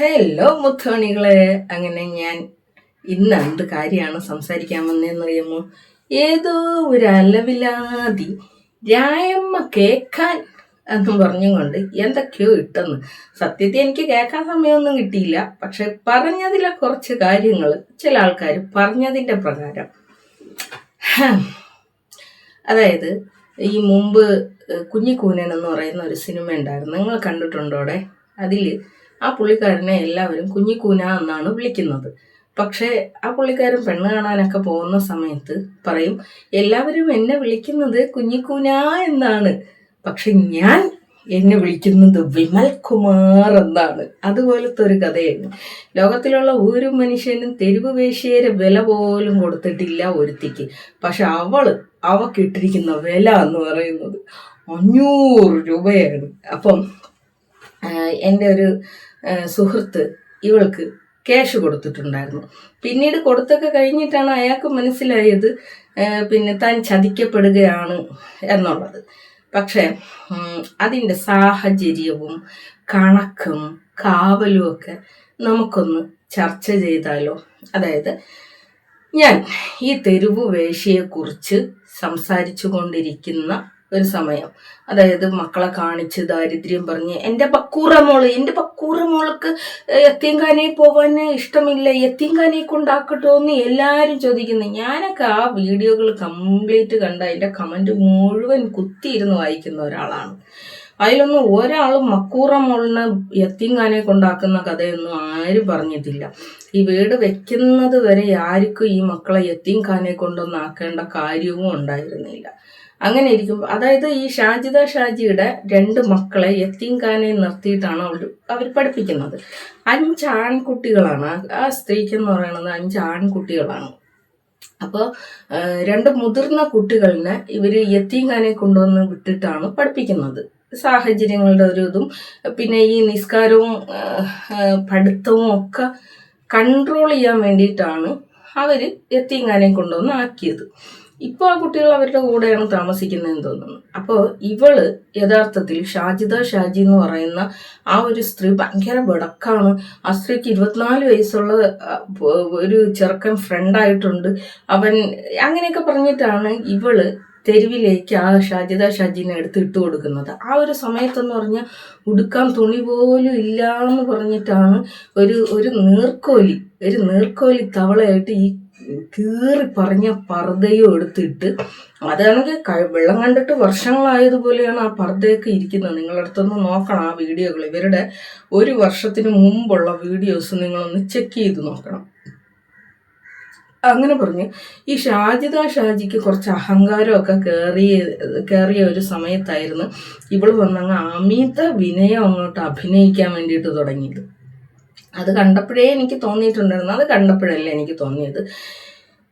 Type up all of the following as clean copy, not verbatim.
Hello മുത്തോണികളെ, അങ്ങനെ ഞാൻ ഇന്ന് എന്ത് കാര്യമാണ് സംസാരിക്കാൻ വന്നതെന്നറിയുമോ? ഏതോ ഒരു അലവിലാതി രായമ്മ കേൾക്കാൻ എന്നും പറഞ്ഞുകൊണ്ട് എന്തൊക്കെയോ ഇട്ടെന്ന്. സത്യത്തിൽ എനിക്ക് കേൾക്കാൻ സമയമൊന്നും കിട്ടിയില്ല. പക്ഷെ പറഞ്ഞതിലെ കുറച്ച് കാര്യങ്ങൾ ചില ആൾക്കാർ പറഞ്ഞതിൻ്റെ പ്രകാരം, അതായത് ഈ മുമ്പ് കുഞ്ഞിക്കൂനൻ എന്ന് പറയുന്ന ഒരു സിനിമ ഉണ്ടായിരുന്നു, നിങ്ങൾ കണ്ടിട്ടുണ്ടോടെ? അതിൽ ആ പുള്ളിക്കാരനെ എല്ലാവരും കുഞ്ഞിക്കൂന എന്നാണ് വിളിക്കുന്നത്. പക്ഷേ ആ പുള്ളിക്കാരൻ പെണ്ണ് കാണാനൊക്കെ പോകുന്ന സമയത്ത് പറയും, എല്ലാവരും എന്നെ വിളിക്കുന്നത് കുഞ്ഞിക്കൂന എന്നാണ്, പക്ഷെ എന്നെ വിളിക്കുന്നത് വിമൽ കുമാർ എന്നാണ്. അതുപോലത്തെ ഒരു കഥയാണ്. ലോകത്തിലുള്ള ഒരു മനുഷ്യനും തെരുവ് വേശ്യയുടെ വില പോലും കൊടുത്തിട്ടില്ല ഒരുത്തിക്ക്. പക്ഷെ അവക്കിട്ടിരിക്കുന്ന വില എന്ന് പറയുന്നത് 500 രൂപയാണ്. അപ്പം എൻ്റെ ഒരു സുഹൃത്ത് ഇവൾക്ക് ക്യാഷ് കൊടുത്തിട്ടുണ്ടായിരുന്നു. പിന്നീട് കൊടുത്തൊക്കെ കഴിഞ്ഞിട്ടാണ് അയാൾക്ക് മനസ്സിലായത് പിന്നെ താൻ ചതിക്കപ്പെടുകയാണ് എന്നുള്ളത്. പക്ഷെ അതിൻ്റെ സാഹചര്യവും കണക്കും കാവലും ഒക്കെ നമുക്കൊന്ന് ചർച്ച ചെയ്താലോ? അതായത് ഞാൻ ഈ തെരുവ് വേശ്യയെക്കുറിച്ച് സംസാരിച്ചു കൊണ്ടിരിക്കുന്ന ഒരു സമയം, അതായത് മക്കളെ കാണിച്ച് ദാരിദ്ര്യം പറഞ്ഞ് എൻ്റെ ബക്കൂറ മോൾക്ക് യത്തീംഖാനയിൽ പോവാൻ ഇഷ്ടമില്ല, യത്തീംഖാനയെ കൊണ്ടാക്കട്ടോ എന്ന് എല്ലാവരും ചോദിക്കുന്നു. ഞാനൊക്കെ ആ വീഡിയോകൾ കംപ്ലീറ്റ് കണ്ട അതിൻ്റെ കമൻറ്റ് മുഴുവൻ കുത്തിയിരുന്ന് വായിക്കുന്ന ഒരാളാണ്. അതിലൊന്നും ഒരാളും മക്കൂറ മോളിനെ യത്തീംഖാനയെ കൊണ്ടാക്കുന്ന കഥയൊന്നും ആരും പറഞ്ഞിട്ടില്ല. ഈ വീട് വെക്കുന്നത് വരെ ആർക്കും ഈ മക്കളെ യത്തീംഖാനയെ കൊണ്ടൊന്നും ആക്കേണ്ട കാര്യവും ഉണ്ടായിരുന്നില്ല. അങ്ങനെ ഇരിക്കും. അതായത് ഈ ഷാജിയുടെ 2 മക്കളെ യത്തീംഖാനയിൽ നിർത്തിയിട്ടാണ് അവർ പഠിപ്പിക്കുന്നത്. 5 ആൺകുട്ടികളാണ്. ആ സ്ത്രീക്ക് എന്ന് പറയുന്നത് 5 ആൺകുട്ടികളാണ്. അപ്പോൾ 2 മുതിർന്ന കുട്ടികളിനെ ഇവർ യത്തീംഖാനയെ കൊണ്ടുവന്ന് വിട്ടിട്ടാണ് പഠിപ്പിക്കുന്നത്. സാഹചര്യങ്ങളുടെ ഒരു ഇതും പിന്നെ ഈ നിസ്കാരവും പഠിത്തവും ഒക്കെ കൺട്രോൾ ചെയ്യാൻ വേണ്ടിയിട്ടാണ് അവർ യത്തീംഖാനയെ കൊണ്ടുവന്ന് ആക്കിയത്. ഇപ്പോൾ ആ കുട്ടികൾ അവരുടെ കൂടെയാണ് താമസിക്കുന്നതെന്ന് തോന്നുന്നു. അപ്പോൾ ഇവള് യഥാർത്ഥത്തിൽ ഷാജി എന്ന് പറയുന്ന ആ ഒരു സ്ത്രീ ഭയങ്കര വെടക്കാണ്. ആ സ്ത്രീക്ക് 24 വയസ്സുള്ള ഒരു ചെറുക്കൻ ഫ്രണ്ടായിട്ടുണ്ട്. അവൻ അങ്ങനെയൊക്കെ പറഞ്ഞിട്ടാണ് ഇവള് തെരുവിലേക്ക് ആ ഷാജിനെ എടുത്ത് ഇട്ട് കൊടുക്കുന്നത്. ആ ഒരു സമയത്തെന്ന് പറഞ്ഞാൽ ഉടുക്കാൻ തുണി പോലും ഇല്ല എന്ന് പറഞ്ഞിട്ടാണ് ഒരു നീർക്കോലി തവളയായിട്ട് ഈ കീറി പറഞ്ഞ പർദ്ദയും എടുത്തിട്ട്, അതാണെങ്കിൽ വെള്ളം കണ്ടിട്ട് വർഷങ്ങളായതുപോലെയാണ് ആ പർദ്ദയൊക്കെ ഇരിക്കുന്നത്. നിങ്ങളടുത്തൊന്ന് നോക്കണം ആ വീഡിയോകൾ. ഇവരുടെ 1 വർഷത്തിന് മുമ്പുള്ള വീഡിയോസ് നിങ്ങളൊന്ന് ചെക്ക് ചെയ്ത് നോക്കണം. അങ്ങനെ പറഞ്ഞ് ഈ ഷാജിക്ക് കുറച്ച് അഹങ്കാരമൊക്കെ കയറിയ ഒരു സമയത്തായിരുന്നു ഇവൾ വന്നങ്ങ് അമിത വിനയം അങ്ങോട്ട് അഭിനയിക്കാൻ വേണ്ടിയിട്ട് തുടങ്ങിയത്. അത് കണ്ടപ്പോഴേ എനിക്ക് തോന്നിയിട്ടുണ്ടായിരുന്നു. അത് കണ്ടപ്പോഴല്ല എനിക്ക് തോന്നിയത്,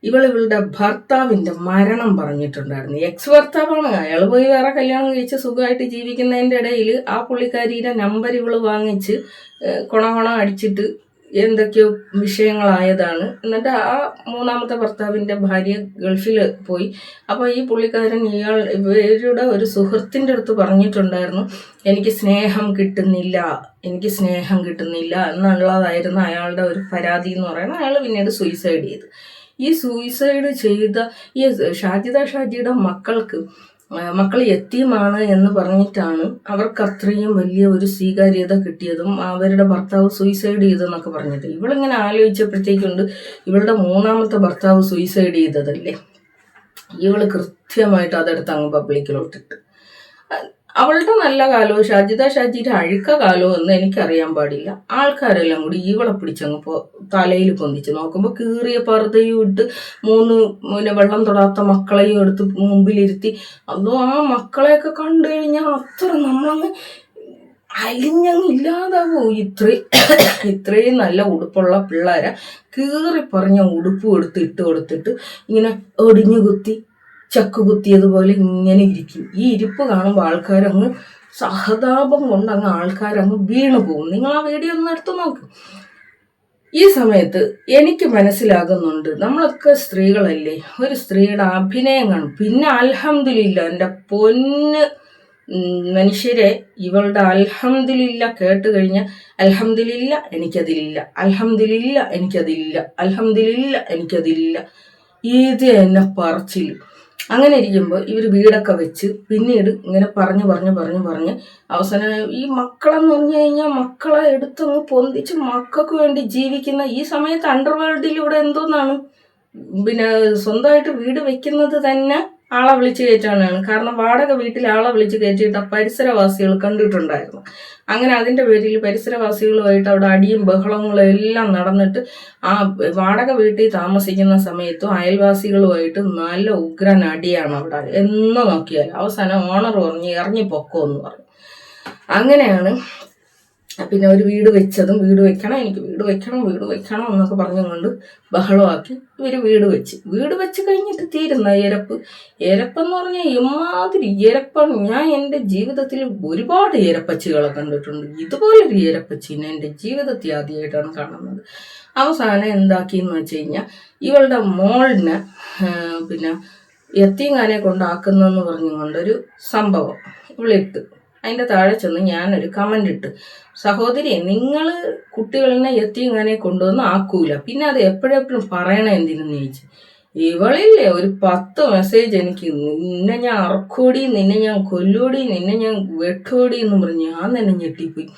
ഇവളുടെ ഭർത്താവിൻ്റെ മരണം പറഞ്ഞിട്ടുണ്ടായിരുന്നു. എക്സ് ഭർത്താവാണ്. അയാൾ പോയി വേറെ കല്യാണം കഴിച്ച് സുഖമായിട്ട് ജീവിക്കുന്നതിൻ്റെ ഇടയിൽ ആ പുള്ളിക്കാരിയുടെ നമ്പർ ഇവള് വാങ്ങിച്ച് കൊണ അടിച്ചിട്ട് എന്തൊക്കെയോ വിഷയങ്ങളായതാണ്. എന്നിട്ട് ആ 3ാമത്തെ ഭർത്താവിൻ്റെ ഭാര്യ ഗൾഫിൽ പോയി. അപ്പോൾ ഈ പുള്ളിക്കാരൻ ഇവരുടെ ഒരു സുഹൃത്തിൻ്റെ അടുത്ത് പറഞ്ഞിട്ടുണ്ടായിരുന്നു, എനിക്ക് സ്നേഹം കിട്ടുന്നില്ല എന്നുള്ളതായിരുന്നു അയാളുടെ ഒരു പരാതി എന്ന് പറയുന്നത്. അയാൾ പിന്നീട് സൂയിസൈഡ് ചെയ്തു. ഈ സൂയിസൈഡ് ചെയ്ത ഈ ഷാജിയുടെ മക്കൾ യത്തീമാണ് എന്ന് പറഞ്ഞിട്ടാണ് അവർക്ക് അത്രയും വലിയ ഒരു സ്വീകാര്യത കിട്ടിയതും അവരുടെ ഭർത്താവ് സൂയിസൈഡ് ചെയ്തെന്നൊക്കെ പറഞ്ഞിട്ട്. ഇവളിങ്ങനെ ആലോചിച്ചപ്പോഴത്തേക്കുണ്ട്, ഇവളുടെ 3ാമത്തെ ഭർത്താവ് സൂയിസൈഡ് ചെയ്തതല്ലേ, ഇവള് കൃത്യമായിട്ട് അതെടുത്ത് അങ്ങ് പബ്ലിക്കിലോട്ടിട്ട്. അവളുടെ നല്ല കാലവും ഷാജിയുടെ അഴുക്ക കാലവും എന്ന് എനിക്കറിയാൻ പാടില്ല. ആൾക്കാരെല്ലാം കൂടി ഇവളെ പിടിച്ചങ്ങ് തലയിൽ പൊന്തിച്ച് നോക്കുമ്പോൾ കീറിയ പർദ്ദയും ഇട്ട് 3 വെള്ളം തൊടാത്ത മക്കളെയും എടുത്ത് മുമ്പിലിരുത്തി. അതോ ആ മക്കളെയൊക്കെ കണ്ടു കഴിഞ്ഞാൽ അത്ര നമ്മളങ്ങ് അലിഞ്ഞങ്ങ് ഇല്ലാതാവോ? ഇത്രയും നല്ല ഉടുപ്പുള്ള പിള്ളേരെ കീറി പറഞ്ഞ ഉടുപ്പും എടുത്ത് ഇട്ട് കൊടുത്തിട്ട് ഇങ്ങനെ ഒടിഞ്ഞു കുത്തി ചക്ക് കുത്തിയതുപോലെ ഇങ്ങനെ ഇരിക്കും. ഈ ഇരിപ്പ് കാണുമ്പോൾ ആൾക്കാരങ്ങ് സഹതാപം കൊണ്ട് ആൾക്കാരങ്ങ് വീണു പോകും. നിങ്ങൾ ആ വീഡിയോ ഒന്ന് എടുത്തു നോക്കും. ഈ സമയത്ത് എനിക്ക് മനസ്സിലാകുന്നുണ്ട്, നമ്മളൊക്കെ സ്ത്രീകളല്ലേ, ഒരു സ്ത്രീയുടെ അഭിനയം കാണും. പിന്നെ അൽഹംദുലില്ലാ എൻ്റെ പൊന്ന് മനുഷ്യരെ ഇവളുടെ അൽഹംദുലില്ല കേട്ട് കഴിഞ്ഞാൽ അൽഹംദുലില്ല എനിക്കതില്ല, അൽഹംദുലില്ല എനിക്കതില്ല, അൽഹംദുലില്ല എനിക്കതില്ല, ഇത് എന്നെ പറച്ചിൽ. അങ്ങനെ ഇരിക്കുമ്പോൾ ഇവർ വീടൊക്കെ വെച്ച് പിന്നീട് ഇങ്ങനെ പറഞ്ഞ് അവസാനം ഈ മക്കളെന്ന് പറഞ്ഞു കഴിഞ്ഞാൽ മക്കളെ എടുത്തങ്ങ് പൊന്തിച്ച് മക്കൾക്ക് വേണ്ടി ജീവിക്കുന്ന ഈ സമയത്ത് അണ്ടർവേൾഡിലൂടെ എന്തോന്നാണ് പിന്നെ സ്വന്തമായിട്ട് വീട് വെക്കുന്നത് തന്നെ ആളെ വിളിച്ച് കയറ്റാനാണ്. കാരണം വാടക വീട്ടിൽ ആളെ വിളിച്ച് കയറ്റിയിട്ട് പരിസരവാസികൾ കണ്ടിട്ടുണ്ടായിരുന്നു. അങ്ങനെ അതിൻ്റെ പേരിൽ പരിസരവാസികളുമായിട്ട് അവിടെ അടിയും ബഹളങ്ങളും എല്ലാം നടന്നിട്ട് ആ വാടക വീട്ടിൽ താമസിക്കുന്ന സമയത്തും അയൽവാസികളുമായിട്ട് നല്ല ഉഗ്രൻ അടിയാണ് അവിടെ എന്ന് നോക്കിയാൽ. അവസാനം ഓണർ പറഞ്ഞ് ഇറങ്ങി പൊക്കോ എന്ന് പറഞ്ഞു. അങ്ങനെയാണ് പിന്നെ ഒരു വീട് വെച്ചതും വീട് വെക്കണം എന്നൊക്കെ പറഞ്ഞുകൊണ്ട് ബഹളമാക്കി ഇവർ വീട് വെച്ച് കഴിഞ്ഞിട്ട് തീരുന്ന എരപ്പെന്ന് പറഞ്ഞാൽ ഇമാതിരി എരപ്പാണ്. ഞാൻ എൻ്റെ ജീവിതത്തിൽ ഒരുപാട് എരപ്പച്ചികളെ കണ്ടിട്ടുണ്ട്. ഇതുപോലൊരു എരപ്പച്ചിനെ എൻ്റെ ജീവിതത്തിൽ ആദ്യമായിട്ടാണ് കാണുന്നത്. അവസാനം എന്താക്കിയെന്ന് വെച്ച് കഴിഞ്ഞാൽ ഇവളുടെ മോളിനെ പിന്നെ യത്തീംഖാനെ കൊണ്ടാക്കുന്നെന്ന് പറഞ്ഞുകൊണ്ടൊരു സംഭവം ഇവളിട്ട് അതിൻ്റെ താഴെ ചെന്ന് ഞാനൊരു കമൻ്റ് ഇട്ട്, സഹോദരി നിങ്ങൾ കുട്ടികളിനെ യത്തീംഖാനെ കൊണ്ടുവന്ന് ആക്കൂല, പിന്നെ അത് എപ്പോഴെപ്പോഴും പറയണേ എന്തിനെന്ന് ചോദിച്ചു. ഇവളില്ലേ ഒരു 10 മെസ്സേജ് എനിക്ക്, നിന്നെ ഞാൻ അറക്കോടി, നിന്നെ ഞാൻ കൊല്ലോടി, നിന്നെ ഞാൻ വെട്ടോടി എന്ന് പറഞ്ഞ് ഞാൻ തന്നെ ഞെട്ടിപ്പോയി.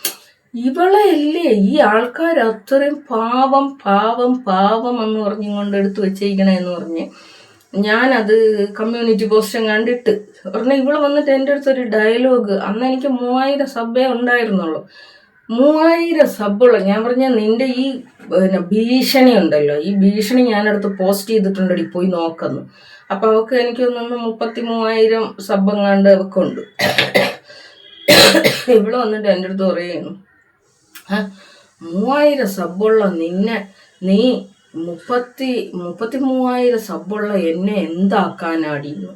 ഇവളെ അല്ലേ ഈ ആൾക്കാർ അത്രയും പാവം എന്ന് പറഞ്ഞുകൊണ്ട് എടുത്ത് വെച്ചേക്കണേ എന്ന് പറഞ്ഞ് ഞാനത് കമ്മ്യൂണിറ്റി പോസ്റ്റും കണ്ടിട്ട് പറഞ്ഞാൽ ഇവള് വന്നിട്ട് എൻ്റെ അടുത്തൊരു ഡയലോഗ്, അന്ന് എനിക്ക് 3000 സബ്ബേ ഉണ്ടായിരുന്നുള്ളൂ. 3000 സബ്ബുള്ള ഞാൻ പറഞ്ഞ നിന്റെ ഈ ഭീഷണി ഉണ്ടല്ലോ, ഈ ഭീഷണി ഞാനടുത്ത് പോസ്റ്റ് ചെയ്തിട്ടുണ്ടടി പോയി നോക്കുന്നു. അപ്പൊ അവക്ക് എനിക്ക് തോന്നുന്നു 33,000 സബ്ബെങ്ങാണ്ട് അവക്കുണ്ട്. ഇവള് വന്നിട്ട് എൻ്റെ അടുത്ത് പറയുന്നു, 3000 സബ്ബുള്ള നിന്നെ നീ 33,000 സബ്ബുള്ള എന്നെ എന്താക്കാനാടിയെന്നു.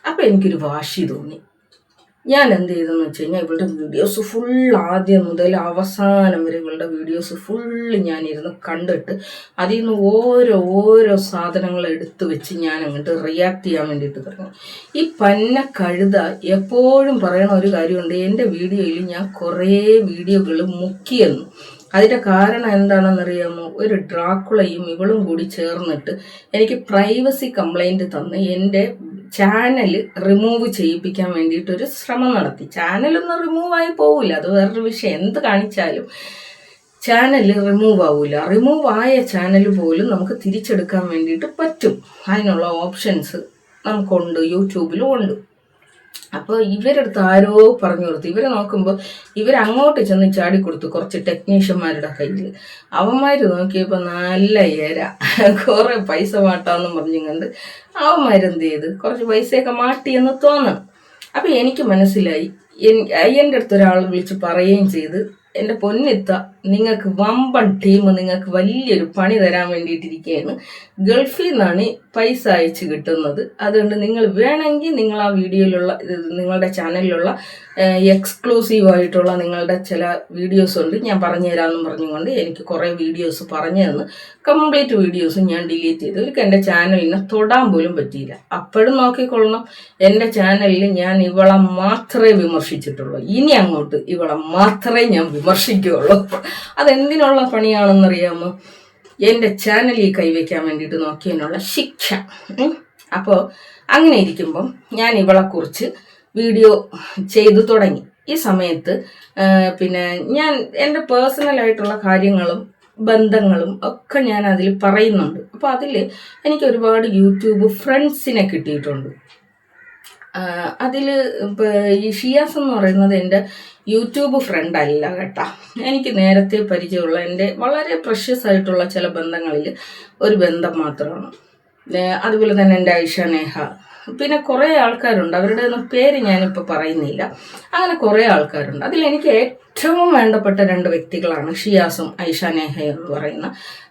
അപ്പൊ എനിക്കൊരു വാശി തോന്നി. ഞാൻ എന്ത് ചെയ്തെന്ന് വെച്ച് കഴിഞ്ഞാൽ ഇവളുടെ വീഡിയോസ് ഫുൾ ആദ്യം മുതൽ അവസാനം വരെ ഇവളുടെ വീഡിയോസ് ഫുള്ള് ഞാനിരുന്ന് കണ്ടിട്ട് അതിൽ നിന്ന് ഓരോ സാധനങ്ങൾ എടുത്തു വെച്ച് ഞാൻ അങ്ങോട്ട് റിയാക്ട് ചെയ്യാൻ വേണ്ടിയിട്ട് തുടങ്ങി. ഈ പന്ന കഴുത എപ്പോഴും പറയണ ഒരു കാര്യമുണ്ട്, എൻ്റെ വീഡിയോയിൽ ഞാൻ കുറേ വീഡിയോകൾ മുക്കിയെന്നു. അതിൻ്റെ കാരണം എന്താണെന്നറിയാമോ? ഒരു ഡ്രാക്കുളയും ഇവളും കൂടി ചേർന്നിട്ട് എനിക്ക് പ്രൈവസി കംപ്ലൈൻറ്റ് തന്ന് എൻ്റെ ചാനൽ റിമൂവ് ചെയ്യിപ്പിക്കാൻ വേണ്ടിയിട്ടൊരു ശ്രമം നടത്തി. ചാനലൊന്നും റിമൂവ് ആയി പോവില്ല, അത് വേറൊരു വിഷയം. എന്ത് കാണിച്ചാലും ചാനൽ റിമൂവ് ആവില്ല. റിമൂവ് ആയ ചാനൽ പോലും നമുക്ക് തിരിച്ചെടുക്കാൻ വേണ്ടിയിട്ട് പറ്റും. അതിനുള്ള ഓപ്ഷൻസ് നമുക്കുണ്ട്, യൂട്യൂബിലും ഉണ്ട്. അപ്പോൾ ഇവരെടുത്ത് ആരോ പറഞ്ഞു കൊടുത്തു. ഇവരെ നോക്കുമ്പോൾ ഇവരങ്ങോട്ട് ചെന്ന് ചാടിക്കൊടുത്തു കുറച്ച് ടെക്നീഷ്യന്മാരുടെ കയ്യിൽ. അവന്മാർ നോക്കിയപ്പോൾ നല്ല കുറേ പൈസ മാട്ടാന്നും പറഞ്ഞുകൊണ്ട് അവന്മാരെന്ത് ചെയ്ത് കുറച്ച് പൈസയൊക്കെ മാട്ടിയെന്ന് തോന്നണം. അപ്പം എനിക്ക് മനസ്സിലായി. എൻ്റെ അടുത്ത് ഒരാൾ വിളിച്ച് പറയുകയും ചെയ്ത്, എൻ്റെ പൊന്നിത്ത നിങ്ങൾക്ക് വമ്പൻ ടീം നിങ്ങൾക്ക് വലിയൊരു പണി തരാൻ വേണ്ടിയിട്ടിരിക്കുകയാണ്, ഗൾഫിൽ നിന്നാണ് പൈസ അയച്ച് കിട്ടുന്നത്, അതുകൊണ്ട് നിങ്ങൾ വേണമെങ്കിൽ നിങ്ങൾ ആ വീഡിയോയിലുള്ള നിങ്ങളുടെ ചാനലിലുള്ള എക്സ്ക്ലൂസീവായിട്ടുള്ള നിങ്ങളുടെ ചില വീഡിയോസ് ഉണ്ട് ഞാൻ പറഞ്ഞു തരാമെന്ന് പറഞ്ഞുകൊണ്ട് എനിക്ക് കുറേ വീഡിയോസ് പറഞ്ഞു തന്ന് കംപ്ലീറ്റ് വീഡിയോസും ഞാൻ ഡിലീറ്റ് ചെയ്തു. എനിക്ക് എൻ്റെ ചാനലിനെ തൊടാൻ പോലും പറ്റിയില്ല. അപ്പോഴും നോക്കിക്കൊള്ളണം, എൻ്റെ ചാനലിൽ ഞാൻ ഇവളെ മാത്രമേ വിമർശിച്ചിട്ടുള്ളൂ. ഇനി അങ്ങോട്ട് ഇവളെ മാത്രമേ ഞാൻ വിമർശിക്കുകയുള്ളൂ. അതെന്തിനുള്ള പണിയാണെന്നറിയാമോ? എൻ്റെ ചാനലിൽ കൈവയ്ക്കാൻ വേണ്ടിയിട്ട് നോക്കിയതിനുള്ള ശിക്ഷ. അപ്പോൾ അങ്ങനെ ഇരിക്കുമ്പം ഞാൻ ഇവളെക്കുറിച്ച് വീഡിയോ ചെയ്തു തുടങ്ങി. ഈ സമയത്ത് പിന്നെ ഞാൻ എൻ്റെ പേഴ്സണലായിട്ടുള്ള കാര്യങ്ങളും ബന്ധങ്ങളും ഒക്കെ ഞാൻ അതിൽ പറയുന്നുണ്ട്. അപ്പോൾ അതിൽ എനിക്ക് ഒരുപാട് യൂട്യൂബ് ഫ്രണ്ട്സിനെ കിട്ടിയിട്ടുണ്ട്. അതിൽ ഈ ഷിയാസ് എന്ന് പറയുന്നത് എൻ്റെ യൂട്യൂബ് ഫ്രണ്ട് അല്ല കേട്ടോ. എനിക്ക് നേരത്തെ പരിചയമുള്ള എൻ്റെ വളരെ പ്രഷ്യസ് ആയിട്ടുള്ള ചില ബന്ധങ്ങളിൽ ഒരു ബന്ധം മാത്രമാണ്. അതുപോലെ തന്നെ എൻ്റെ ഐഷ നേഹ, പിന്നെ കുറേ ആൾക്കാരുണ്ട്, അവരുടെ ഒന്നും പേര് ഞാനിപ്പോൾ പറയുന്നില്ല. അങ്ങനെ കുറേ ആൾക്കാരുണ്ട്. അതിലെനിക്ക് ഏറ്റവും വേണ്ടപ്പെട്ട രണ്ട് വ്യക്തികളാണ് ഷിയാസും ഐഷ നേഹയും എന്ന് പറയുന്ന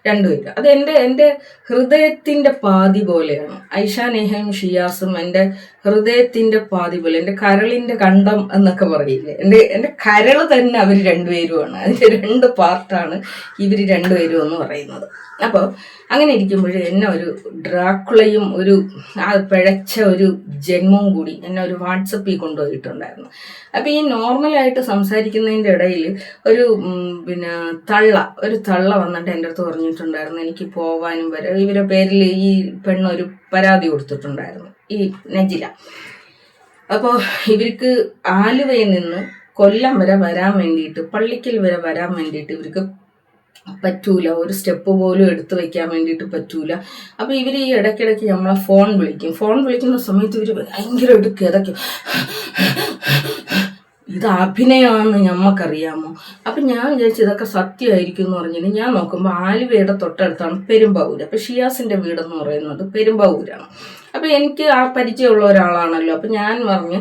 രണ്ടുപേര്. അത് എൻ്റെ ഹൃദയത്തിൻ്റെ പാതി പോലെയാണ്. ഐഷ നേഹയും ഷിയാസും എൻ്റെ ഹൃദയത്തിൻ്റെ പാതി പോലെ, എൻ്റെ കരളിൻ്റെ കണ്ടം എന്നൊക്കെ പറയില്ലേ, എൻ്റെ കരള് തന്നെ അവർ രണ്ടുപേരുമാണ്. അതിൻ്റെ രണ്ട് പാർട്ടാണ് ഇവർ രണ്ടുപേരും എന്ന് പറയുന്നത്. അപ്പോൾ അങ്ങനെ ഇരിക്കുമ്പോൾ എന്നെ ഒരു ഡ്രാക്കുളയും ഒരു പിഴച്ച ഒരു ജന്മവും കൂടി എന്നെ ഒരു വാട്സപ്പിൽ കൊണ്ടുപോയിട്ടുണ്ടായിരുന്നു. അപ്പോൾ ഈ നോർമലായിട്ട് സംസാരിക്കുന്നതിൻ്റെ ഇടയിൽ ഒരു തള്ള വന്നിട്ട് എൻ്റെ അടുത്ത് പറഞ്ഞിട്ടുണ്ടായിരുന്നു എനിക്ക് പോവാനും വരെ. ഇവരുടെ പേരിൽ ഈ പെണ്ണൊരു പരാതി കൊടുത്തിട്ടുണ്ടായിരുന്നു, ഈ നജില. അപ്പോൾ ഇവർക്ക് ആലുവയിൽ നിന്ന് കൊല്ലം വരെ വരാൻ വേണ്ടിയിട്ട്, പള്ളിക്കൽ വരെ വരാൻ വേണ്ടിയിട്ട് ഇവർക്ക് പറ്റൂല, ഒരു സ്റ്റെപ്പ് പോലും എടുത്തു വെക്കാൻ വേണ്ടിയിട്ട് പറ്റൂല. അപ്പോൾ ഇവർ ഈ ഇടയ്ക്കിടയ്ക്ക് നമ്മളെ ഫോൺ വിളിക്കുന്ന സമയത്ത് ഇവർ ഭയങ്കരമായിട്ട് കിതയ്ക്കും. ഇത് അഭിനയമാണെന്ന് ഞമ്മക്കറിയാമോ? അപ്പം ഞാൻ വിചാരിച്ചു ഇതൊക്കെ സത്യമായിരിക്കും എന്ന് പറഞ്ഞിട്ട് ഞാൻ നോക്കുമ്പോൾ ആലുവയുടെ തൊട്ടടുത്താണ് പെരുമ്പാവൂർ. അപ്പം ഷിയാസിൻ്റെ വീടെന്ന് പറയുന്നത് പെരുമ്പാവൂരാണ്. അപ്പം എനിക്ക് ആ പരിചയമുള്ള ഒരാളാണല്ലോ. അപ്പം ഞാൻ പറഞ്ഞു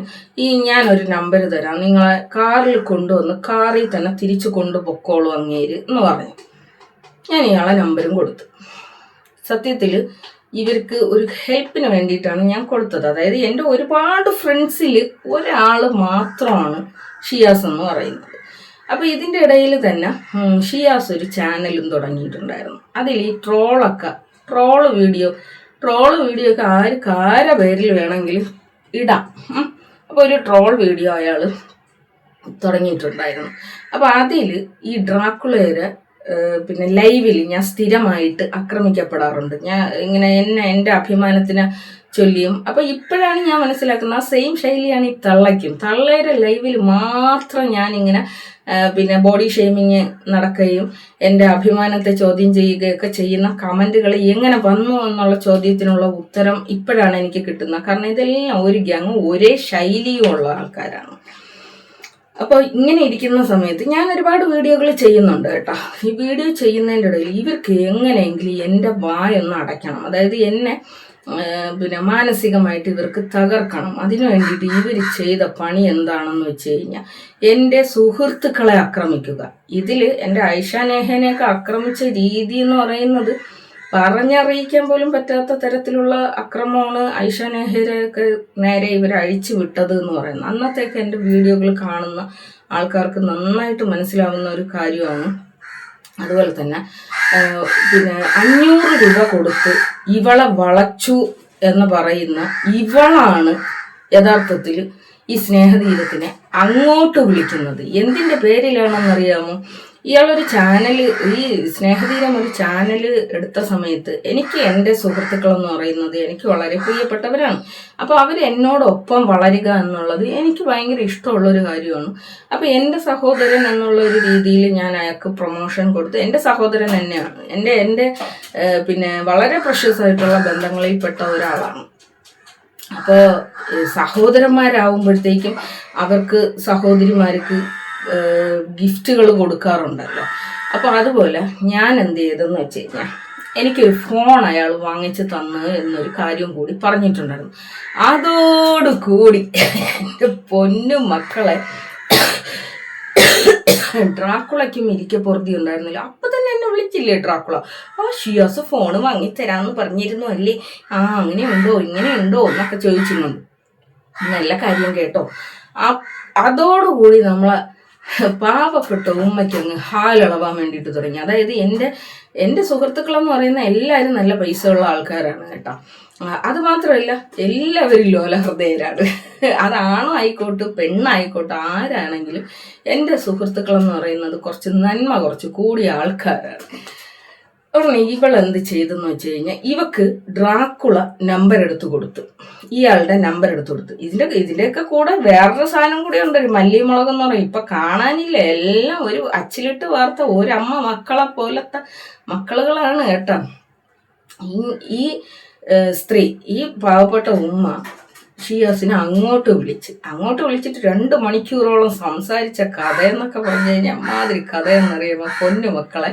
ഞാനൊരു നമ്പർ തരാം, നിങ്ങളെ കാറിൽ കൊണ്ടുവന്ന് കാറിൽ തന്നെ തിരിച്ചു കൊണ്ടുപൊക്കോളൂ അങ്ങേര് എന്ന് പറഞ്ഞു. ഞാൻ ഇയാളെ നമ്പരും കൊടുത്തു. സത്യത്തിൽ ഇവർക്ക് ഒരു ഹെൽപ്പിന് വേണ്ടിയിട്ടാണ് ഞാൻ കൊടുത്തത്. അതായത് എൻ്റെ ഒരുപാട് ഫ്രണ്ട്സിൽ ഒരാൾ മാത്രമാണ് ഷിയാസ് എന്ന് പറയുന്നത്. അപ്പോൾ ഇതിൻ്റെ ഇടയിൽ തന്നെ ഷിയാസ് ഒരു ചാനലും തുടങ്ങിയിട്ടുണ്ടായിരുന്നു. അതിൽ ഈ ട്രോള് വീഡിയോ ഒക്കെ ആരുടെ പേരിൽ വേണമെങ്കിലും ഇടാം. അപ്പോൾ ഒരു ട്രോൾ വീഡിയോ അയാൾ തുടങ്ങിയിട്ടുണ്ടായിരുന്നു. അപ്പോൾ അതിൽ ഈ ഡ്രാക്കുളയുടെ ലൈവിൽ ഞാൻ സ്ഥിരമായിട്ട് ആക്രമിക്കപ്പെടാറുണ്ട്. ഞാൻ ഇങ്ങനെ എൻ്റെ അഭിമാനത്തിന് ചൊല്ലിയും. അപ്പോൾ ഇപ്പോഴാണ് ഞാൻ മനസ്സിലാക്കുന്നത് ആ സെയിം ശൈലിയാണ് ഈ തള്ളയുടെ ലൈവിൽ മാത്രം ഞാനിങ്ങനെ ബോഡി ഷെയ്മിങ് നടക്കുകയും എൻ്റെ അഭിമാനത്തെ ചോദ്യം ചെയ്യുകയൊക്കെ ചെയ്യുന്ന കമൻറ്റുകൾ എങ്ങനെ വന്നു എന്നുള്ള ചോദ്യത്തിനുള്ള ഉത്തരം ഇപ്പോഴാണ് എനിക്ക് കിട്ടുന്നത്. കാരണം ഇതെല്ലാം ഒരു ഗ്യാങ് ഒരേ ശൈലിയും ഉള്ള ആൾക്കാരാണ്. അപ്പോൾ ഇങ്ങനെ ഇരിക്കുന്ന സമയത്ത് ഞാൻ ഒരുപാട് വീഡിയോകൾ ചെയ്യുന്നുണ്ട് കേട്ടോ. ഈ വീഡിയോ ചെയ്യുന്നതിൻ്റെ ഇടയിൽ ഇവർക്ക് എങ്ങനെയെങ്കിലും എൻ്റെ വായൊന്ന് അടയ്ക്കണം. അതായത് എന്നെ മാനസികമായിട്ട് ഇവർക്ക് തകർക്കണം. അതിനു വേണ്ടിയിട്ട് ഇവർ ചെയ്ത പണി എന്താണെന്ന് വെച്ച് കഴിഞ്ഞാൽ എൻ്റെ സുഹൃത്തുക്കളെ ആക്രമിക്കുക. ഇതിൽ എൻ്റെ ഐഷ നേഹനെയൊക്കെ ആക്രമിച്ച രീതി എന്ന് പറയുന്നത് പറഞ്ഞറിയിക്കാൻ പോലും പറ്റാത്ത തരത്തിലുള്ള അക്രമമാണ് ഐഷ നേഹയൊക്കെ നേരെ ഇവർ അഴിച്ചു വിട്ടത് എന്ന് പറയുന്നത്. അന്നത്തേക്ക് എൻ്റെ വീഡിയോകൾ കാണുന്ന ആൾക്കാർക്ക് നന്നായിട്ട് മനസ്സിലാവുന്ന ഒരു കാര്യമാണ്. അതുപോലെ തന്നെ 500 രൂപ കൊടുത്ത് ഇവളെ വളച്ചു എന്ന് പറയുന്ന ഇവളാണ് യഥാർത്ഥത്തിൽ ഈ സ്നേഹതീരത്തിനെ അങ്ങോട്ട് വിളിക്കുന്നത്. എന്തിൻ്റെ പേരിലാണെന്നറിയാമോ? ഇയാളൊരു ചാനൽ, ഈ സ്നേഹതീരം ഒരു ചാനൽ എടുത്ത സമയത്ത് എനിക്ക് എൻ്റെ സുഹൃത്തുക്കളെന്ന് പറയുന്നത് എനിക്ക് വളരെ പ്രിയപ്പെട്ടവരാണ്. അപ്പോൾ അവർ എന്നോടൊപ്പം വളരുക എന്നുള്ളത് എനിക്ക് ഭയങ്കര ഇഷ്ടമുള്ളൊരു കാര്യമാണ്. അപ്പോൾ എൻ്റെ സഹോദരൻ എന്നുള്ള ഒരു രീതിയിൽ ഞാൻ അയാൾക്ക് പ്രൊമോഷൻ കൊടുത്ത്, എൻ്റെ സഹോദരൻ തന്നെയാണ്, എൻ്റെ വളരെ പ്രഷ്യസ് ആയിട്ടുള്ള ബന്ധങ്ങളിൽപ്പെട്ട ഒരാളാണ്. അപ്പോൾ സഹോദരന്മാരാകുമ്പോഴത്തേക്കും അവർക്ക് സഹോദരിമാർക്ക് ഗിഫ്റ്റുകൾ കൊടുക്കാറുണ്ടല്ലോ. അപ്പോൾ അതുപോലെ ഞാൻ എന്ത് ചെയ്തെന്ന് വെച്ച് കഴിഞ്ഞാൽ എനിക്കൊരു ഫോൺ അയാൾ വാങ്ങിച്ച് തന്നു എന്നൊരു കാര്യം കൂടി പറഞ്ഞിട്ടുണ്ടായിരുന്നു. അതോടുകൂടി എൻ്റെ പൊന്നു മക്കളെ ഡ്രാക്കുളയ്ക്കും ഇരിക്കപ്പുറത്തി ഉണ്ടായിരുന്നില്ല. അപ്പം തന്നെ എന്നെ വിളിച്ചില്ലേ ഡ്രാക്കുള, ഷിയാസ് ഫോൺ വാങ്ങിത്തരാമെന്ന് പറഞ്ഞിരുന്നു അല്ലേ, അങ്ങനെയുണ്ടോ ഇങ്ങനെയുണ്ടോ എന്നൊക്കെ ചോദിച്ചിരുന്നു. നല്ല കാര്യം കേട്ടോ. അതോടുകൂടി നമ്മളെ പാവപ്പെട്ട ഉമ്മയ്ക്ക് അങ്ങ് ഹാലിളവാൻ വേണ്ടിയിട്ട് തുടങ്ങി. അതായത് എൻ്റെ സുഹൃത്തുക്കളെന്ന് പറയുന്ന എല്ലാവരും നല്ല പൈസ ഉള്ള ആൾക്കാരാണ് കേട്ടോ. അതുമാത്രമല്ല എല്ലാവരും ലോലഹൃദയരാണ്. അതാണോ ആയിക്കോട്ടെ പെണ്ണായിക്കോട്ടെ ആരാണെങ്കിലും എൻ്റെ സുഹൃത്തുക്കളെന്ന് പറയുന്നത് കുറച്ച് കൂടിയ ആൾക്കാരാണ്. ഉടനെ ഇവൾ എന്ത് ചെയ്തെന്ന് വെച്ച് കഴിഞ്ഞാൽ ഇവക്ക് ഡ്രാക്കുള നമ്പർ എടുത്തു കൊടുത്തു, ഇയാളുടെ നമ്പർ എടുത്തു കൊടുത്തു. ഇതിൻ്റെയൊക്കെ കൂടെ വേറൊരു സാധനം കൂടെ ഉണ്ട്, ഒരു മല്ലിമുളകെന്ന് പറയും. ഇപ്പം കാണാനില്ല, എല്ലാം ഒരു അച്ചിലിട്ട് വാർത്ത ഒരമ്മ മക്കളെ പോലത്തെ മക്കളുകളാണ് കേട്ടോ. ഈ സ്ത്രീ, ഈ പാവപ്പെട്ട ഉമ്മ ഷിയാസിനെ അങ്ങോട്ട് വിളിച്ചിട്ട് 2 മണിക്കൂറോളം സംസാരിച്ച കഥയെന്നൊക്കെ പറഞ്ഞു കഴിഞ്ഞാൽ അമ്മാതിരി കഥയെന്നറിയുമ്പോൾ പൊന്നു മക്കളെ.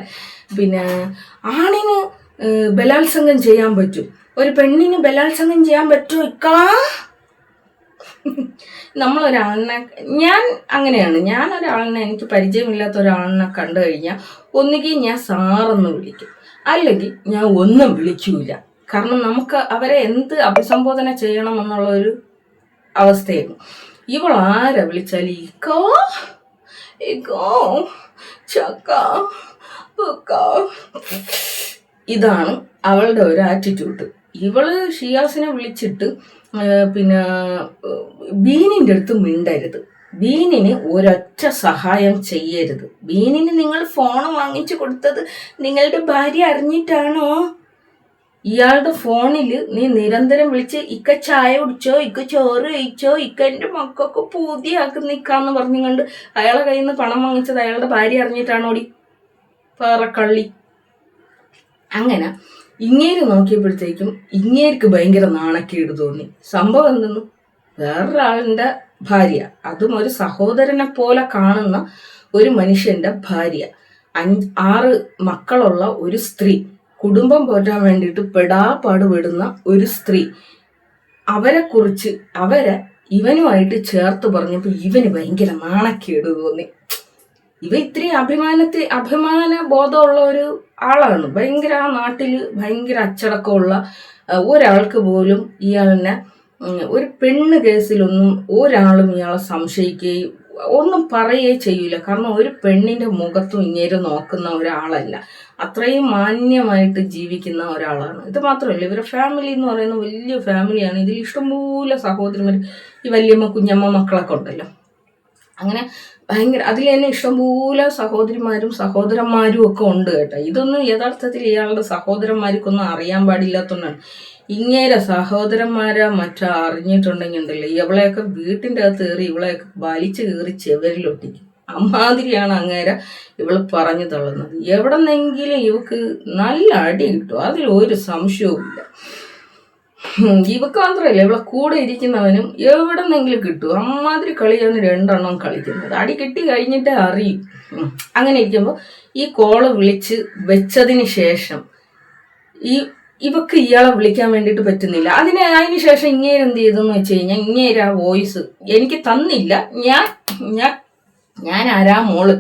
ആണിന് ബലാത്സംഗം ചെയ്യാൻ പറ്റും, ഒരു പെണ്ണിന് ബലാത്സംഗം ചെയ്യാൻ പറ്റുമോ ഇക്കളാ? നമ്മളൊരാളിനെ, ഞാൻ അങ്ങനെയാണ്, ഞാനൊരാളിനെ, എനിക്ക് പരിചയമില്ലാത്ത ഒരാളിനെ കണ്ടു കഴിഞ്ഞാൽ ഒന്നുകിൽ ഞാൻ സാറെന്ന് വിളിക്കും, അല്ലെങ്കിൽ ഞാൻ ഒന്നും വിളിക്കൂല. കാരണം നമുക്ക് അവരെ എന്ത് അഭിസംബോധന ചെയ്യണം എന്നുള്ള ഒരു അവസ്ഥയായിരുന്നു. ഇവൾ ആരെ വിളിച്ചാലും ഇക്കോ ഇക്കോ ചക്ക ഇതാണ് അവളുടെ ഒരു ആറ്റിറ്റ്യൂഡ്. ഇവള് ഷിയാസിനെ വിളിച്ചിട്ട് പിന്നെ ബീനിൻ്റെ അടുത്ത് മിണ്ടരുത്, ബീനിന് ഒരൊറ്റ സഹായം ചെയ്യരുത്. ബീനിന് നിങ്ങൾ ഫോൺ വാങ്ങിച്ചു കൊടുത്തത് നിങ്ങളുടെ ഭാര്യ അറിഞ്ഞിട്ടാണോ? ഇയാളുടെ ഫോണിൽ നീ നിരന്തരം വിളിച്ച് ഇക്ക ചായ കുടിച്ചോ, ഇക്ക ചോറ് കഴിച്ചോ, ഇക്ക എൻ്റെ മക്കൾക്ക് പൂതിയാക്കി നിൽക്കാന്ന് പറഞ്ഞുകൊണ്ട് അയാളെ കയ്യിൽ നിന്ന് പണം വാങ്ങിച്ചത് അയാളുടെ ഭാര്യ അറിഞ്ഞിട്ടാണോടി? പാറക്കള്ളി. അങ്ങനെ ഇങ്ങേര് നോക്കിയപ്പോഴത്തേക്കും ഇങ്ങേർക്ക് ഭയങ്കര നാണക്കേട് തോന്നി. സംഭവം എന്തെന്ന്, വേറൊരാളിൻ്റെ ഭാര്യ, അതും ഒരു സഹോദരനെ പോലെ കാണുന്ന ഒരു മനുഷ്യന്റെ ഭാര്യ, 6 മക്കളുള്ള ഒരു സ്ത്രീ, കുടുംബം പോറ്റാൻ വേണ്ടിയിട്ട് പെടാപ്പാട് വിടുന്ന ഒരു സ്ത്രീ, അവരെക്കുറിച്ച് അവരെ ഇവനുമായിട്ട് ചേർത്ത് പറഞ്ഞപ്പോൾ ഇവന് ഭയങ്കര നാണക്കേട് തോന്നി. ഇവ ഇത്രയും അഭിമാന ബോധമുള്ള ഒരു ആളാണ്. ഭയങ്കര ആ നാട്ടിൽ ഭയങ്കര അച്ചടക്കമുള്ള ഒരാൾക്ക് പോലും ഇയാളിനെ ഒരു പെണ്ണ് കേസിലൊന്നും ഒരാളും ഇയാളെ സംശയിക്കുകയും ഒന്നും പറയുകയേ ചെയ്യൂല. കാരണം ഒരു പെണ്ണിന്റെ മുഖത്തും ഇങ്ങേര് നോക്കുന്ന ഒരാളല്ല, അത്രയും മാന്യമായിട്ട് ജീവിക്കുന്ന ഒരാളാണ്. ഇത് മാത്രമല്ല, ഇവരുടെ ഫാമിലി എന്ന് പറയുന്ന വലിയ ഫാമിലിയാണ്. ഇതിൽ ഇഷ്ടംപോലെ സഹോദരിമാർ, ഈ വല്യമ്മ കുഞ്ഞമ്മ മക്കളൊക്കെ ഉണ്ടല്ലോ. അങ്ങനെ ഭയങ്കര അതിൽ തന്നെ ഇഷ്ടംപോലെ സഹോദരിമാരും സഹോദരന്മാരും ഒക്കെ ഉണ്ട് കേട്ടോ. ഇതൊന്നും യഥാർത്ഥത്തിൽ ഇയാളുടെ സഹോദരന്മാർക്കൊന്നും അറിയാൻ പാടില്ലാത്തതുകൊണ്ടാണ്. ഇങ്ങേരെ സഹോദരന്മാരെ മറ്റോ അറിഞ്ഞിട്ടുണ്ടെങ്കിൽ ഉണ്ടല്ലോ, ഇവളെയൊക്കെ വീട്ടിൻ്റെ അകത്ത് കയറി ഇവളെയൊക്കെ വലിച്ചു കയറി ചെവരിലൊട്ടിക്കും. അമ്മാതിരിയാണ് അങ്ങേരെ ഇവള് പറഞ്ഞു തള്ളുന്നത്. എവിടെന്നെങ്കിലും ഇവക്ക് നല്ല അടി കിട്ടും, അതിൽ ഒരു സംശയവും ഇല്ല. ഇവക്ക് മാത്രമല്ല, ഇവളെ കൂടെ ഇരിക്കുന്നവനും എവിടെന്നെങ്കിലും കിട്ടും. അമ്മാതിരി കളിയാണ് 2 എണ്ണം കളിക്കുന്നത്. അടി കിട്ടി കഴിഞ്ഞിട്ടേ അറിയും. അങ്ങനെ ഇരിക്കുമ്പോൾ ഈ കോള് വിളിച്ച് വെച്ചതിന് ശേഷം ഇവക്ക് ഇയാളെ വിളിക്കാൻ വേണ്ടിയിട്ട് പറ്റുന്നില്ല. അതിന് ശേഷം ഇങ്ങേര് എന്ത് ചെയ്തെന്ന് വെച്ച് കഴിഞ്ഞാൽ, ഇങ്ങേര് ആ വോയിസ് എനിക്ക് തന്നില്ല, ഞാൻ ആരാ മോള്,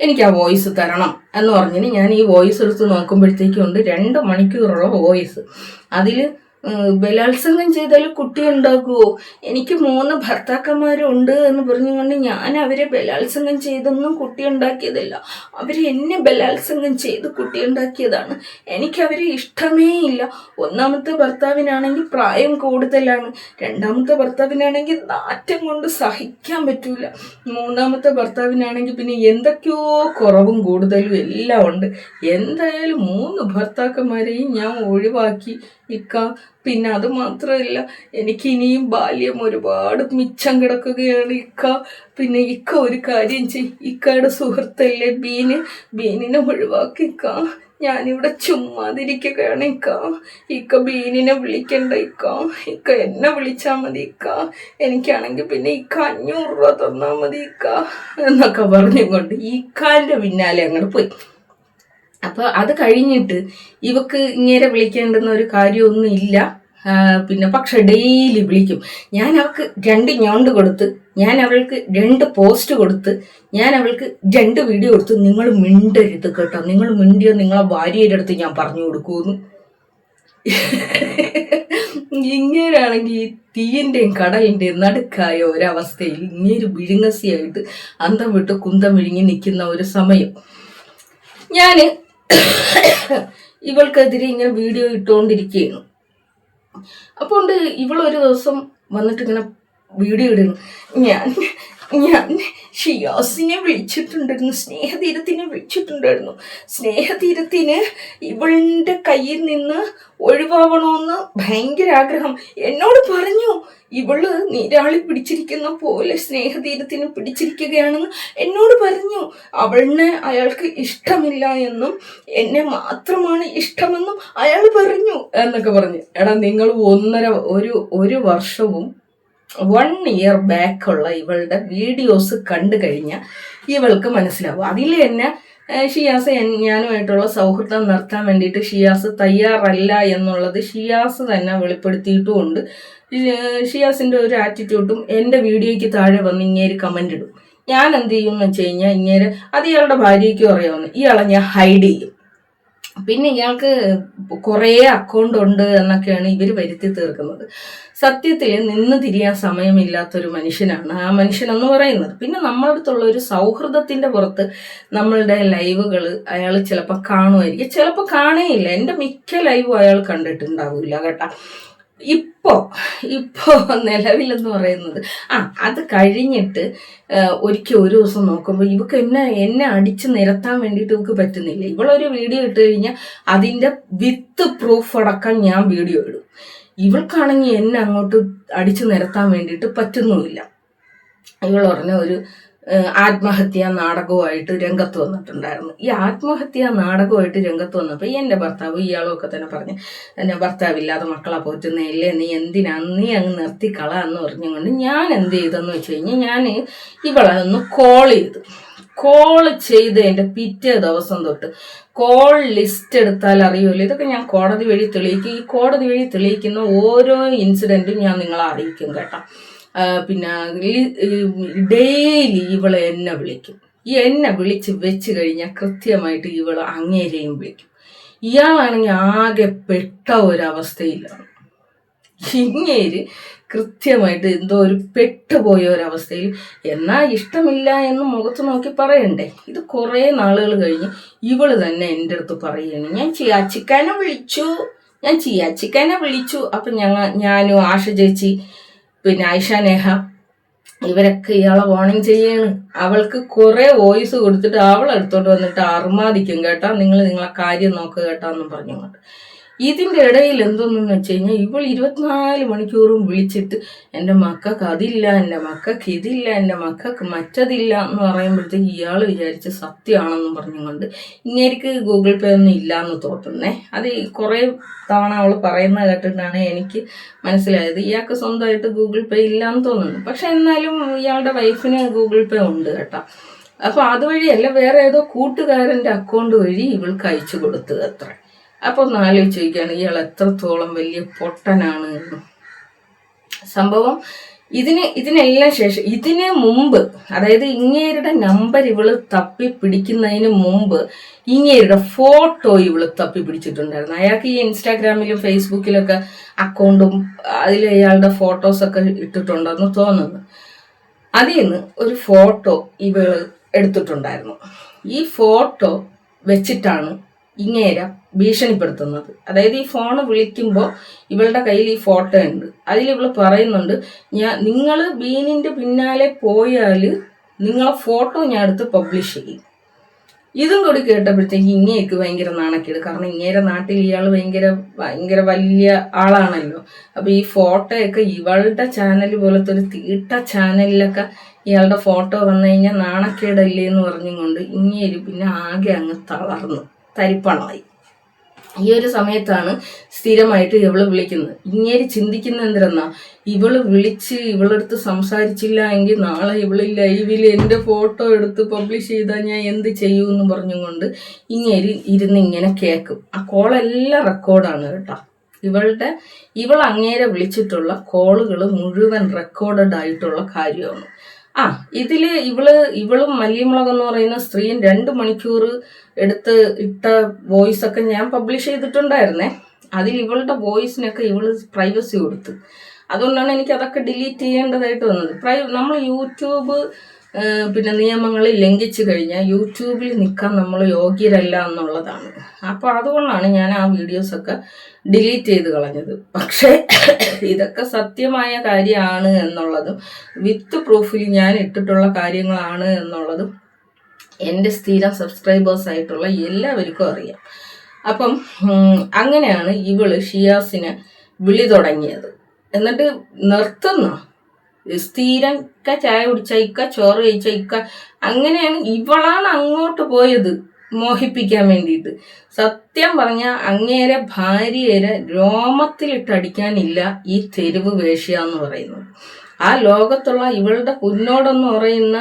എനിക്ക് ആ വോയിസ് തരണം എന്ന് പറഞ്ഞിന് ഞാൻ ഈ വോയിസ് എടുത്ത് നോക്കുമ്പോഴത്തേക്കും ഉണ്ട് 2 മണിക്കൂറുള്ള വോയിസ്. അതിൽ ബലാത്സംഗം ചെയ്താൽ കുട്ടി ഉണ്ടാകുമോ, എനിക്ക് 3 ഭർത്താക്കന്മാരുണ്ട് എന്ന് പറഞ്ഞുകൊണ്ട് ഞാൻ അവരെ ബലാത്സംഗം ചെയ്തൊന്നും കുട്ടി ഉണ്ടാക്കിയതല്ല, അവരെ എന്നെ ബലാത്സംഗം ചെയ്ത് കുട്ടി ഉണ്ടാക്കിയതാണ്, എനിക്ക് അവരെ ഇഷ്ടമേ ഇല്ല. 1ാമത്തെ ഭർത്താവിനാണെങ്കിൽ പ്രായം കൂടുതലാണ്, 2ാമത്തെ ഭർത്താവിനാണെങ്കിൽ നാറ്റം കൊണ്ട് സഹിക്കാൻ പറ്റൂല, 3ാമത്തെ ഭർത്താവിനാണെങ്കിൽ പിന്നെ എന്തൊക്കെയോ കുറവും കൂടുതലും എല്ലാം ഉണ്ട്. എന്തായാലും 3 ഭർത്താക്കന്മാരെയും ഞാൻ ഒഴിവാക്കി ഇക്ക. പിന്നെ അത് മാത്രമല്ല, എനിക്ക് ഇനിയും ബാല്യം ഒരുപാട് മിച്ചം കിടക്കുകയാണ് ഇക്ക. പിന്നെ ഇക്ക ഒരു കാര്യം ഇക്കയുടെ സുഹൃത്തല്ലേ ബീനിനെ ഒഴിവാക്കിക്ക, ഞാനിവിടെ ചുമ്മാതിരിക്കുകയാണ് ഇക്ക ബീനിനെ വിളിക്കണ്ട ഇക്ക എന്നെ വിളിച്ചാൽ മതി ഇക്ക, എനിക്കാണെങ്കിൽ പിന്നെ ഇക്ക 500 രൂപ തന്നാൽ മതി ഇക്ക എന്നൊക്കെ പറഞ്ഞുകൊണ്ട് ഇക്കാൻ്റെ പിന്നാലെ അങ്ങോട്ട് പോയി. അപ്പോൾ അത് കഴിഞ്ഞിട്ട് ഇവക്ക് ഇങ്ങനെ വിളിക്കേണ്ടുന്ന ഒരു കാര്യമൊന്നും ഇല്ല. പിന്നെ പക്ഷെ ഡെയിലി വിളിക്കും. ഞാൻ അവൾക്ക് 2 ഞോണ്ട് കൊടുത്ത്, ഞാൻ അവൾക്ക് 2 പോസ്റ്റ് കൊടുത്ത്, ഞാൻ അവൾക്ക് 2 വീഡിയോ കൊടുത്ത്, നിങ്ങൾ മിണ്ടരുത് കേട്ടോ, നിങ്ങൾ മിണ്ടിയോ നിങ്ങളെ ഭാര്യയുടെ അടുത്ത് ഞാൻ പറഞ്ഞു കൊടുക്കുമെന്ന്. ഇങ്ങനെയാണെങ്കിൽ ഈ തീയിൻ്റെയും കടലിൻ്റെയും നടുക്കായ ഒരവസ്ഥയിൽ ഇങ്ങനെ വിഴുങ്ങസിയായിട്ട് അന്തം വിട്ട് കുന്തം വിഴുങ്ങി നിൽക്കുന്ന ഒരു സമയം ഞാൻ ഇവൾക്കെതിരെ ഇങ്ങനെ വീഡിയോ ഇട്ടുകൊണ്ടിരിക്കുകയാണ്. അപ്പോൾ ഇവളൊരു ദിവസം വന്നിട്ട് ഇങ്ങനെ വീഡിയോ ഇടുന്നു, ഞാൻ ഷിയാസിനെ വിളിച്ചിട്ടുണ്ടായിരുന്നു, സ്നേഹതീരത്തിനെ വിളിച്ചിട്ടുണ്ടായിരുന്നു, സ്നേഹതീരത്തിന് ഇവളുടെ കയ്യിൽ നിന്ന് ഒഴിവാവണമെന്ന് ഭയങ്കര ആഗ്രഹം, എന്നോട് പറഞ്ഞു ഇവള് നീരാളി പിടിച്ചിരിക്കുന്ന പോലെ സ്നേഹതീരത്തിന് പിടിച്ചിരിക്കുകയാണെന്ന് എന്നോട് പറഞ്ഞു, അവളിനെ അയാൾക്ക് ഇഷ്ടമില്ല എന്നും എന്നെ മാത്രമാണ് ഇഷ്ടമെന്നും അയാൾ പറഞ്ഞു എന്നൊക്കെ പറഞ്ഞു. എടാ, നിങ്ങൾ ഒരു വർഷവും 1 ഇയർ ബാക്കുള്ള ഇവളുടെ വീഡിയോസ് കണ്ടു കഴിഞ്ഞാൽ ഇവൾക്ക് മനസ്സിലാവും. അതിൽ തന്നെ ഷിയാസ് ഞാനുമായിട്ടുള്ള സൗഹൃദം നിർത്താൻ വേണ്ടിയിട്ട് ഷിയാസ് തയ്യാറല്ല എന്നുള്ളത് ഷിയാസ് തന്നെ വെളിപ്പെടുത്തിയിട്ടുമുണ്ട്. ഷിയാസിന്റെ ഒരു ആറ്റിറ്റ്യൂഡും എൻ്റെ വീഡിയോയ്ക്ക് താഴെ വന്ന് ഇങ്ങേര് കമന്റ് ഇടും. ഞാൻ എന്ത് ചെയ്യും എന്ന് വെച്ച് കഴിഞ്ഞാൽ ഇങ്ങേര് അത് ഇയാളുടെ ഭാര്യയ്ക്കും അറിയാവുന്നു, ഇയാളെ ഞാൻ ഹൈഡ് ചെയ്യും. പിന്നെ ഇയാൾക്ക് കുറേ അക്കൗണ്ട് ഉണ്ട് എന്നൊക്കെയാണ് ഇവർ വരുത്തി തീർക്കുന്നത്. സത്യത്തിൽ നിന്ന് തിരിയാൻ സമയമില്ലാത്തൊരു മനുഷ്യനാണ് ആ മനുഷ്യനെന്ന് പറയുന്നത്. പിന്നെ നമ്മുടെ അടുത്തുള്ള ഒരു സൗഹൃദത്തിന്റെ പുറത്ത് നമ്മളുടെ ലൈവുകൾ അയാൾ ചിലപ്പോൾ കാണുമായിരിക്കും, ചിലപ്പോൾ കാണേയില്ല. എൻ്റെ മിക്ക ലൈവും അയാൾ കണ്ടിട്ടുണ്ടാവില്ല കേട്ടോ. ഇപ്പോ നിലവിലെന്ന് പറയുന്നത് അത് കഴിഞ്ഞിട്ട് ഒരിക്കൽ ഒരു ദിവസം നോക്കുമ്പോൾ ഇവക്ക് എന്നെ അടിച്ച് നിരത്താൻ വേണ്ടിയിട്ട് ഇവക്ക് പറ്റുന്നില്ല. ഇവളൊരു വീഡിയോ ഇട്ട് കഴിഞ്ഞാൽ അതിൻ്റെ വിത്ത് പ്രൂഫ് അടക്കം ഞാൻ വീഡിയോ ഇടും. ഇവൾക്കാണെങ്കിൽ എന്നെ അങ്ങോട്ട് അടിച്ചു നിരത്താൻ വേണ്ടിയിട്ട് പറ്റുന്നുമില്ല. ഇവൾ പറഞ്ഞ ഒരു ആത്മഹത്യാ നാടകവുമായിട്ട് രംഗത്ത് വന്നിട്ടുണ്ടായിരുന്നു. ഈ ആത്മഹത്യാ നാടകമായിട്ട് രംഗത്ത് വന്നപ്പോൾ എൻ്റെ ഭർത്താവ് ഇയാളും ഒക്കെ തന്നെ പറഞ്ഞ്, എൻ്റെ ഭർത്താവില്ലാതെ മക്കളെ പോറ്റുന്നതല്ലേ, നീ എന്തിനാ, നീ അങ്ങ് നിർത്തിക്കള എന്ന് പറഞ്ഞുകൊണ്ട് ഞാൻ എന്ത് ചെയ്തെന്ന് വെച്ച് കഴിഞ്ഞാൽ ഞാൻ ഇവളെ ഒന്ന് കോൾ ചെയ്തതിൻ്റെ പിറ്റേ ദിവസം തൊട്ട് കോൾ ലിസ്റ്റ് എടുത്താൽ അറിയുമല്ലോ, ഇതൊക്കെ ഞാൻ കോടതി വഴി തെളിയിക്കും. ഈ കോടതി വഴി തെളിയിക്കുന്ന ഓരോ ഇൻസിഡൻറ്റും ഞാൻ നിങ്ങളെ അറിയിക്കും കേട്ടോ. പിന്നെ ഡെയിലി ഇവള് എന്നെ വിളിക്കും. എന്നെ വിളിച്ച് വെച്ച് കഴിഞ്ഞാൽ കൃത്യമായിട്ട് ഇവള് അങ്ങേരെയും വിളിക്കും. ഇയാളാണെങ്കിൽ ആകെ പെട്ട ഒരവസ്ഥയിലാണ്. ഇങ്ങേര് കൃത്യമായിട്ട് എന്തോ ഒരു പെട്ടുപോയ ഒരവസ്ഥയിൽ. എന്നാൽ ഇഷ്ടമില്ല എന്ന് മുഖത്ത് നോക്കി പറയണ്ടേ. ഇത് കുറേ നാളുകൾ കഴിഞ്ഞ് ഇവള് തന്നെ എൻ്റെ അടുത്ത് പറയുകയാണ്, ഞാൻ ചിയാച്ചിക്കാനെ വിളിച്ചു. അപ്പം ഞാനും ആഷ ചേച്ചി പിന്നെ ആയിഷ നേഹ ഇവരൊക്കെ ഇയാളെ വാർണിംഗ് ചെയ്യാണ്. അവൾക്ക് കുറെ വോയിസ് കൊടുത്തിട്ട് അവൾ എടുത്തോട്ട് വന്നിട്ട് അർമാദിക്കും കേട്ടാ, നിങ്ങളെ കാര്യം നോക്കുക കേട്ടാന്നും പറഞ്ഞുകൊണ്ട്. ഇതിൻ്റെ ഇടയിൽ എന്തോന്നെന്ന് വെച്ച് കഴിഞ്ഞാൽ ഇവൾ 24 മണിക്കൂറും വിളിച്ചിട്ട് എൻ്റെ മക്കൾക്ക് അതില്ല, എൻ്റെ മക്കൾക്ക് ഇതില്ല, എൻ്റെ മക്കൾക്ക് മറ്റതില്ല എന്ന് പറയുമ്പോഴത്തേക്ക് ഇയാൾ വിചാരിച്ച് സത്യമാണെന്നും പറഞ്ഞുകൊണ്ട് ഇങ്ങേർക്ക് ഗൂഗിൾ പേ ഒന്നും ഇല്ല എന്ന് തോന്നുന്നേ. അത് കുറേ തവണ അവൾ പറയുന്നത് കേട്ടിട്ടാണ് എനിക്ക് മനസ്സിലായത് ഇയാൾക്ക് സ്വന്തമായിട്ട് ഗൂഗിൾ പേ ഇല്ലയെന്ന് തോന്നുന്നു. പക്ഷെ എന്നാലും ഇയാളുടെ വൈഫിന് ഗൂഗിൾ പേ ഉണ്ട് കേട്ടോ. അപ്പോൾ അതുവഴിയല്ല, വേറെ ഏതോ കൂട്ടുകാരൻ്റെ അക്കൗണ്ട് വഴി ഇവൾക്ക് അയച്ചു കൊടുത്തത് അത്ര. അപ്പോൾ ഒന്ന് ആലോചിച്ച് ചോദിക്കുകയാണ് ഇയാൾ എത്രത്തോളം വലിയ പൊട്ടനാണ് എന്ന്. സംഭവം ഇതിനെല്ലാം ശേഷം, ഇതിന് മുമ്പ്, അതായത് ഇങ്ങേരുടെ നമ്പർ ഇവള് തപ്പി പിടിക്കുന്നതിന് മുമ്പ് ഇങ്ങേരുടെ ഫോട്ടോ ഇവള് തപ്പി പിടിച്ചിട്ടുണ്ടായിരുന്നു. അയാൾക്ക് ഈ ഇൻസ്റ്റാഗ്രാമിലും ഫേസ്ബുക്കിലൊക്കെ അക്കൗണ്ടും അതിൽ അയാളുടെ ഫോട്ടോസൊക്കെ ഇട്ടിട്ടുണ്ടെന്ന് തോന്നുന്നു. അതിൽ നിന്ന് ഒരു ഫോട്ടോ ഇവള് എടുത്തിട്ടുണ്ടായിരുന്നു. ഈ ഫോട്ടോ വെച്ചിട്ടാണ് ഇങ്ങേര ഭീഷണിപ്പെടുത്തുന്നത്. അതായത് ഈ ഫോണ് വിളിക്കുമ്പോൾ ഇവളുടെ കയ്യിൽ ഈ ഫോട്ടോ ഉണ്ട്. അതിൽ ഇവള് പറയുന്നുണ്ട്, നിങ്ങൾ ബീനിന്റെ പിന്നാലെ പോയാൽ നിങ്ങളെ ഫോട്ടോ ഞാൻ എടുത്ത് പബ്ലിഷ് ചെയ്യും. ഇതും കൂടി കേട്ടപ്പോഴത്തേക്ക് ഇങ്ങേക്ക് ഭയങ്കര നാണക്കേട്. കാരണം ഇങ്ങേരെ നാട്ടിൽ ഇയാൾ ഭയങ്കര വലിയ ആളാണല്ലോ. അപ്പോൾ ഈ ഫോട്ടോയൊക്കെ ഇവളുടെ ചാനൽ പോലത്തെ ഒരു തീട്ട ചാനലിലൊക്കെ ഇയാളുടെ ഫോട്ടോ വന്നു കഴിഞ്ഞാൽ നാണക്കേടല്ലേ എന്ന് പറഞ്ഞുകൊണ്ട് ഇങ്ങേര് പിന്നെ ആകെ അങ്ങ് തളർന്നു തരിപ്പണമായി. ഈ ഒരു സമയത്താണ് സ്ഥിരമായിട്ട് ഇവള് വിളിക്കുന്നത്. ഇങ്ങേര് ചിന്തിക്കുന്ന എന്തിനാ, ഇവള് വിളിച്ച് ഇവളെടുത്ത് സംസാരിച്ചില്ല എങ്കിൽ നാളെ ഇവള് ലൈവിൽ എൻ്റെ ഫോട്ടോ എടുത്ത് പബ്ലിഷ് ചെയ്താൽ ഞാൻ എന്ത് ചെയ്യുമെന്ന് പറഞ്ഞുകൊണ്ട് ഇങ്ങേര് ഇരുന്ന് ഇങ്ങനെ കേൾക്കും. ആ കോളെല്ലാം റെക്കോർഡാണ് കേട്ടോ. ഇവൾ അങ്ങേരെ വിളിച്ചിട്ടുള്ള കോളുകൾ മുഴുവൻ റെക്കോർഡഡ് ആയിട്ടുള്ള കാര്യമാണ്. ഇതില് ഇവളും മല്ലിമുളക് എന്ന് പറയുന്ന സ്ത്രീയും 2 മണിക്കൂർ എടുത്ത് ഇട്ട വോയിസ് ഒക്കെ ഞാൻ പബ്ലിഷ് ചെയ്തിട്ടുണ്ടായിരുന്നേ. അതിൽ ഇവളുടെ വോയിസിനൊക്കെ ഇവള് പ്രൈവസി കൊടുത്തു. അതുകൊണ്ടാണ് എനിക്ക് അതൊക്കെ ഡിലീറ്റ് ചെയ്യേണ്ടതായിട്ട് വന്നത്. നമ്മൾ യൂട്യൂബ് പിന്നെ നിയമങ്ങൾ ലംഘിച്ചു കഴിഞ്ഞാൽ യൂട്യൂബിൽ നിൽക്കാൻ നമ്മൾ യോഗ്യരല്ല എന്നുള്ളതാണ്. അപ്പോൾ അതുകൊണ്ടാണ് ഞാൻ ആ വീഡിയോസൊക്കെ ഡിലീറ്റ് ചെയ്ത് കളഞ്ഞത്. പക്ഷേ ഇതൊക്കെ സത്യമായ കാര്യമാണ് എന്നുള്ളതും വിത്ത് പ്രൂഫിൽ ഞാൻ ഇട്ടിട്ടുള്ള കാര്യങ്ങളാണ് എന്നുള്ളതും എൻ്റെ സ്ഥിരം സബ്സ്ക്രൈബേഴ്സ് ആയിട്ടുള്ള എല്ലാവർക്കും അറിയാം. അപ്പം അങ്ങനെയാണ് ഇവള് ഷിയാസിനെ വിളി തുടങ്ങിയത്. എന്നിട്ട് നിർത്തുന്ന സ്ഥിരം ചായ കുടിച്ച ഇക്ക, ചോറ് കഴിച്ച ഇക്ക, അങ്ങനെയാണ് ഇവളാണ് അങ്ങോട്ട് പോയത് മോഹിപ്പിക്കാൻ വേണ്ടിയിട്ട്. സത്യം പറഞ്ഞ അങ്ങേരെ ഭാര്യരെ രോമത്തിലിട്ടടിക്കാനില്ല ഈ തെരുവ് വേശ്യ എന്ന് പറയുന്നത്. ആ ലോകത്തുള്ള ഇവളുടെ കുന്നോടെന്ന് പറയുന്ന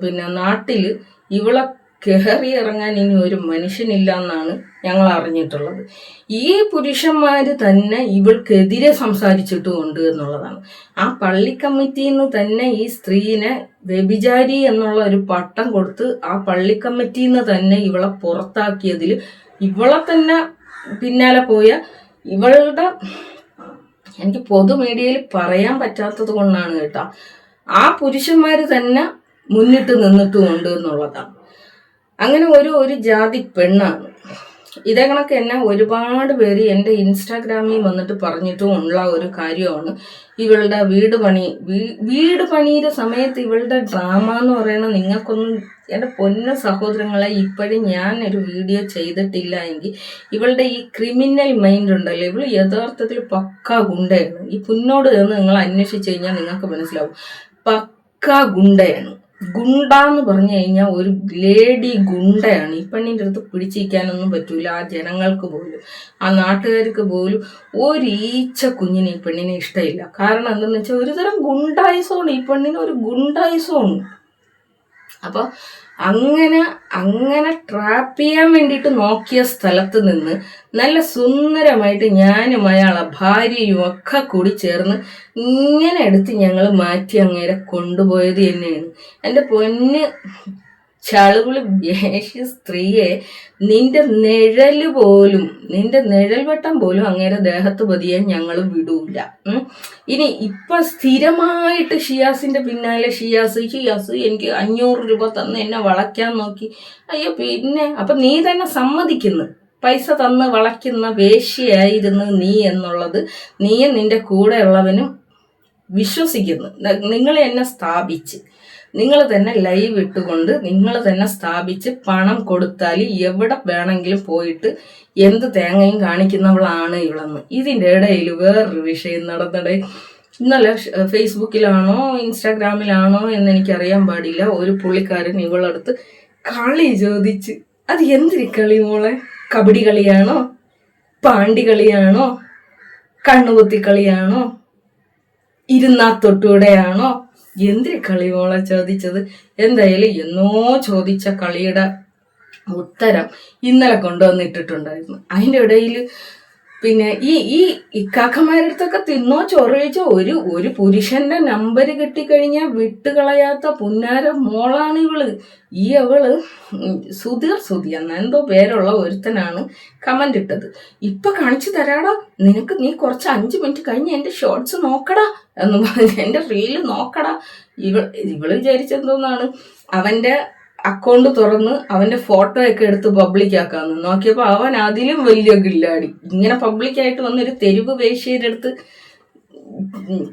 പിന്നെ നാട്ടില് ഇവളെ കയറി ഇറങ്ങാൻ ഇനി ഒരു മനുഷ്യനില്ല എന്നാണ് ഞങ്ങൾ അറിഞ്ഞിട്ടുള്ളത്. ഈ പുരുഷന്മാർ തന്നെ ഇവൾക്കെതിരെ സംസാരിച്ചിട്ടുമുണ്ട് എന്നുള്ളതാണ്. ആ പള്ളി കമ്മിറ്റിയിൽ നിന്ന് തന്നെ ഈ സ്ത്രീനെ വ്യഭിചാരി എന്നുള്ള ഒരു പട്ടം കൊടുത്ത് ആ പള്ളി കമ്മിറ്റിയിൽ നിന്ന് തന്നെ ഇവളെ പുറത്താക്കിയതിൽ ഇവളെ തന്നെ പിന്നാലെ പോയ ഇവളുടെ, എനിക്ക് പൊതുമീഡിയയിൽ പറയാൻ പറ്റാത്തത് കൊണ്ടാണ് കേട്ടോ, ആ പുരുഷന്മാർ തന്നെ മുന്നിട്ട് നിന്നിട്ടുമുണ്ട് എന്നുള്ളതാണ്. അങ്ങനെ ഒരു ജാതി പെണ്ണാണ്. ഇതേ കണക്ക് എന്നെ ഒരുപാട് പേര് എൻ്റെ ഇൻസ്റ്റാഗ്രാമിൽ വന്നിട്ട് പറഞ്ഞിട്ടും ഉള്ള ഒരു കാര്യമാണ് ഇവളുടെ വീട് പണിയുടെ സമയത്ത് ഇവളുടെ ഡ്രാമ എന്ന് പറയുന്നത്. നിങ്ങൾക്കൊന്നും എൻ്റെ പൊന്ന സഹോദരങ്ങളെ, ഇപ്പോഴും ഞാൻ ഒരു വീഡിയോ ചെയ്തിട്ടില്ല എങ്കിൽ ഇവളുടെ ഈ ക്രിമിനൽ മൈൻഡ് ഉണ്ടല്ലോ, ഇവള് യഥാർത്ഥത്തിൽ പക്ക ഗുണ്ടയാണ്. ഈ പുന്നോട് എന്ന് നിങ്ങൾ അന്വേഷിച്ച് കഴിഞ്ഞാൽ നിങ്ങൾക്ക് മനസ്സിലാവും, പക്ക ഗുണ്ടയാണ്. ഗുണ്ട എന്ന് പറഞ്ഞു കഴിഞ്ഞാൽ ഒരു ലേഡി ഗുണ്ടയാണ്. ഈ പെണ്ണിൻ്റെ അടുത്ത് പിടിച്ചിരിക്കാനൊന്നും പറ്റൂല. ആ ജനങ്ങൾക്ക് പോലും, ആ നാട്ടുകാർക്ക് പോലും ഒരു ഈച്ച കുഞ്ഞിന് ഈ പെണ്ണിനെ ഇഷ്ടമില്ല. കാരണം എന്തെന്ന് വെച്ചാൽ ഒരു തരം ഗുണ്ടായിസമാണ്. ഈ പെണ്ണിന് ഒരു ഗുണ്ടായിസമാണ്. അപ്പോൾ അങ്ങനെ ട്രാപ്പ് ചെയ്യാൻ വേണ്ടിയിട്ട് നോക്കിയ സ്ഥലത്ത് നിന്ന് നല്ല സുന്ദരമായിട്ട് ഞാനും അയാളെ ഭാര്യയും ഒക്കെ കൂടി ചേർന്ന് ഇങ്ങനെ എടുത്ത് ഞങ്ങൾ മാറ്റി അങ്ങേരെ കൊണ്ടുപോയത് തന്നെയാണ്. എൻ്റെ പൊന്ന് ചളുവിള് വേഷ്യ സ്ത്രീയെ, നിന്റെ നിഴൽ വെട്ടം പോലും അങ്ങേരെ ദേഹത്ത് പതിയാൻ ഞങ്ങൾ വിടൂല. ഇനി ഇപ്പൊ സ്ഥിരമായിട്ട് ഷിയാസിന്റെ പിന്നാലെ ഷിയാസ് എനിക്ക് 500 രൂപ തന്ന് എന്നെ വളയ്ക്കാൻ നോക്കി. അയ്യോ, പിന്നെ അപ്പൊ നീ തന്നെ സമ്മതിക്കുന്നു പൈസ തന്ന് വളയ്ക്കുന്ന വേശ്യയായിരുന്നു നീ എന്നുള്ളത്. നീയും നിന്റെ കൂടെ ഉള്ളവനും വിശ്വസിക്കുന്നു. നിങ്ങൾ എന്നെ സ്ഥാപിച്ച്, നിങ്ങൾ തന്നെ ലൈവ് ഇട്ടുകൊണ്ട് നിങ്ങൾ തന്നെ സ്ഥാപിച്ച് പണം കൊടുത്താൽ എവിടെ വേണമെങ്കിലും പോയിട്ട് എന്ത് തേങ്ങയും കാണിക്കുന്നവളാണ് ഇവളെന്ന്. ഇതിൻ്റെ ഇടയിൽ വേറൊരു വിഷയം നടന്നിടെ. ഇന്നലെ ഫേസ്ബുക്കിലാണോ ഇൻസ്റ്റാഗ്രാമിലാണോ എന്നെനിക്കറിയാൻ പാടില്ല, ഒരു പുള്ളിക്കാരൻ ഇവളടുത്ത് കളി ചോദിച്ച്. അത് എന്തിരി കളി മോളെ? കബഡി കളിയാണോ? പാണ്ടി കളിയാണോ? കണ്ണുകുത്തി കളിയാണോ? ഇരുന്നാത്തൊട്ടൂടെയാണോ? എന്തിരി കളി മോളെ ചോദിച്ചത്? എന്തായാലും എന്നോ ചോദിച്ച കളിയുടെ ഉത്തരം ഇന്നലെ കൊണ്ടുവന്നിട്ടിട്ടുണ്ടായിരുന്നു. അതിൻ്റെ ഇടയിൽ പിന്നെ ഈ ഇക്കാക്കമാരടുത്തൊക്കെ തിന്നോ ചൊറിയിച്ചോ ഒരു പുരുഷന്റെ നമ്പർ കിട്ടിക്കഴിഞ്ഞാൽ വിട്ടുകളയാത്ത പുന്നാര മോളാണ് ഇവള്. അവള് സുധീർ എന്തോ പേരുള്ള ഒരുത്തനാണ് കമന്റ് ഇട്ടത്. ഇപ്പൊ കാണിച്ചു തരാടാ നിനക്ക്, നീ കുറച്ച് 5 മിനിറ്റ് കഴിഞ്ഞ് എന്റെ ഷോർട്സ് നോക്കടാ എന്ന് പറഞ്ഞ് എന്റെ റീല് നോക്കടാ. ഇവള് വിചാരിച്ചെന്തോന്നാണ്, അവന്റെ അക്കൗണ്ട് തുറന്ന് അവന്റെ ഫോട്ടോ ഒക്കെ എടുത്ത് പബ്ലിക് ആക്കാന്ന് നോക്കിയപ്പോ അവൻ അതിലും വലിയ ഗില്ലാടി. ഇങ്ങനെ പബ്ലിക്കായിട്ട് വന്നൊരു തെരുവ് വേശ്യയുടെ അടുത്ത്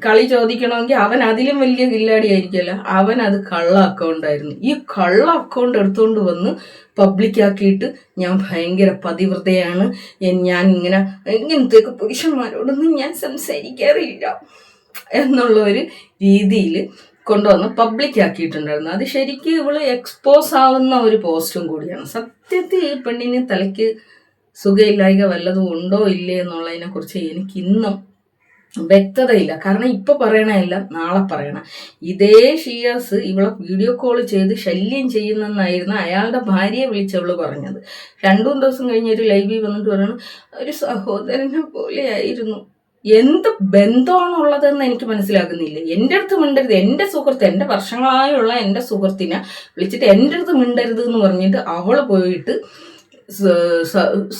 കളി ചോദിക്കണമെങ്കിൽ അവൻ അതിലും വലിയ ഗില്ലാടി ആയിരിക്കുമല്ലോ. അവൻ അത് കള്ള അക്കൗണ്ടായിരുന്നു. ഈ കള്ള അക്കൗണ്ട് എടുത്തുകൊണ്ട് വന്ന് പബ്ലിക്കാക്കിയിട്ട് ഞാൻ ഭയങ്കര പതിവ്രതയാണ്, ഞാൻ ഇങ്ങനത്തെയൊക്കെ പുരുഷന്മാരോടൊന്നും ഞാൻ സംസാരിക്കാറില്ല എന്നുള്ള ഒരു രീതിയിൽ കൊണ്ടുവന്ന് പബ്ലിക് ആക്കിയിട്ടുണ്ടായിരുന്നു. അത് ശരിക്കും ഇവള് എക്സ്പോസ് ആവുന്ന ഒരു പോസ്റ്റും കൂടിയാണ്. സത്യത്തിൽ ഈ പെണ്ണിന് തലയ്ക്ക് സുഖമില്ലായ്ക വല്ലതും ഉണ്ടോ ഇല്ലേ എന്നുള്ളതിനെ കുറിച്ച് എനിക്ക് ഇന്നും വ്യക്തതയില്ല. കാരണം ഇപ്പൊ പറയണല്ല നാളെ പറയണം. ഇതേ ഷിയാസ് ഇവളെ വീഡിയോ കോൾ ചെയ്ത് ശല്യം ചെയ്യുന്നെന്നായിരുന്നു അയാളുടെ ഭാര്യയെ വിളിച്ചവള് പറഞ്ഞത്. 2-3 ദിവസം കഴിഞ്ഞ് ഒരു ലൈവിൽ വന്നിട്ട് പറയണം, ഒരു സഹോദരനെ പോലെ ആയിരുന്നു. എന്ത് ബന്ധമാണുള്ളതെന്ന് എനിക്ക് മനസ്സിലാക്കുന്നില്ല. എൻ്റെ അടുത്ത് മിണ്ടരുത്, എൻ്റെ സുഹൃത്ത്, എൻ്റെ വർഷങ്ങളായുള്ള എൻ്റെ സുഹൃത്തിനെ വിളിച്ചിട്ട് എൻ്റെ അടുത്ത് മിണ്ടരുത് എന്ന് പറഞ്ഞിട്ട് അവള് പോയിട്ട്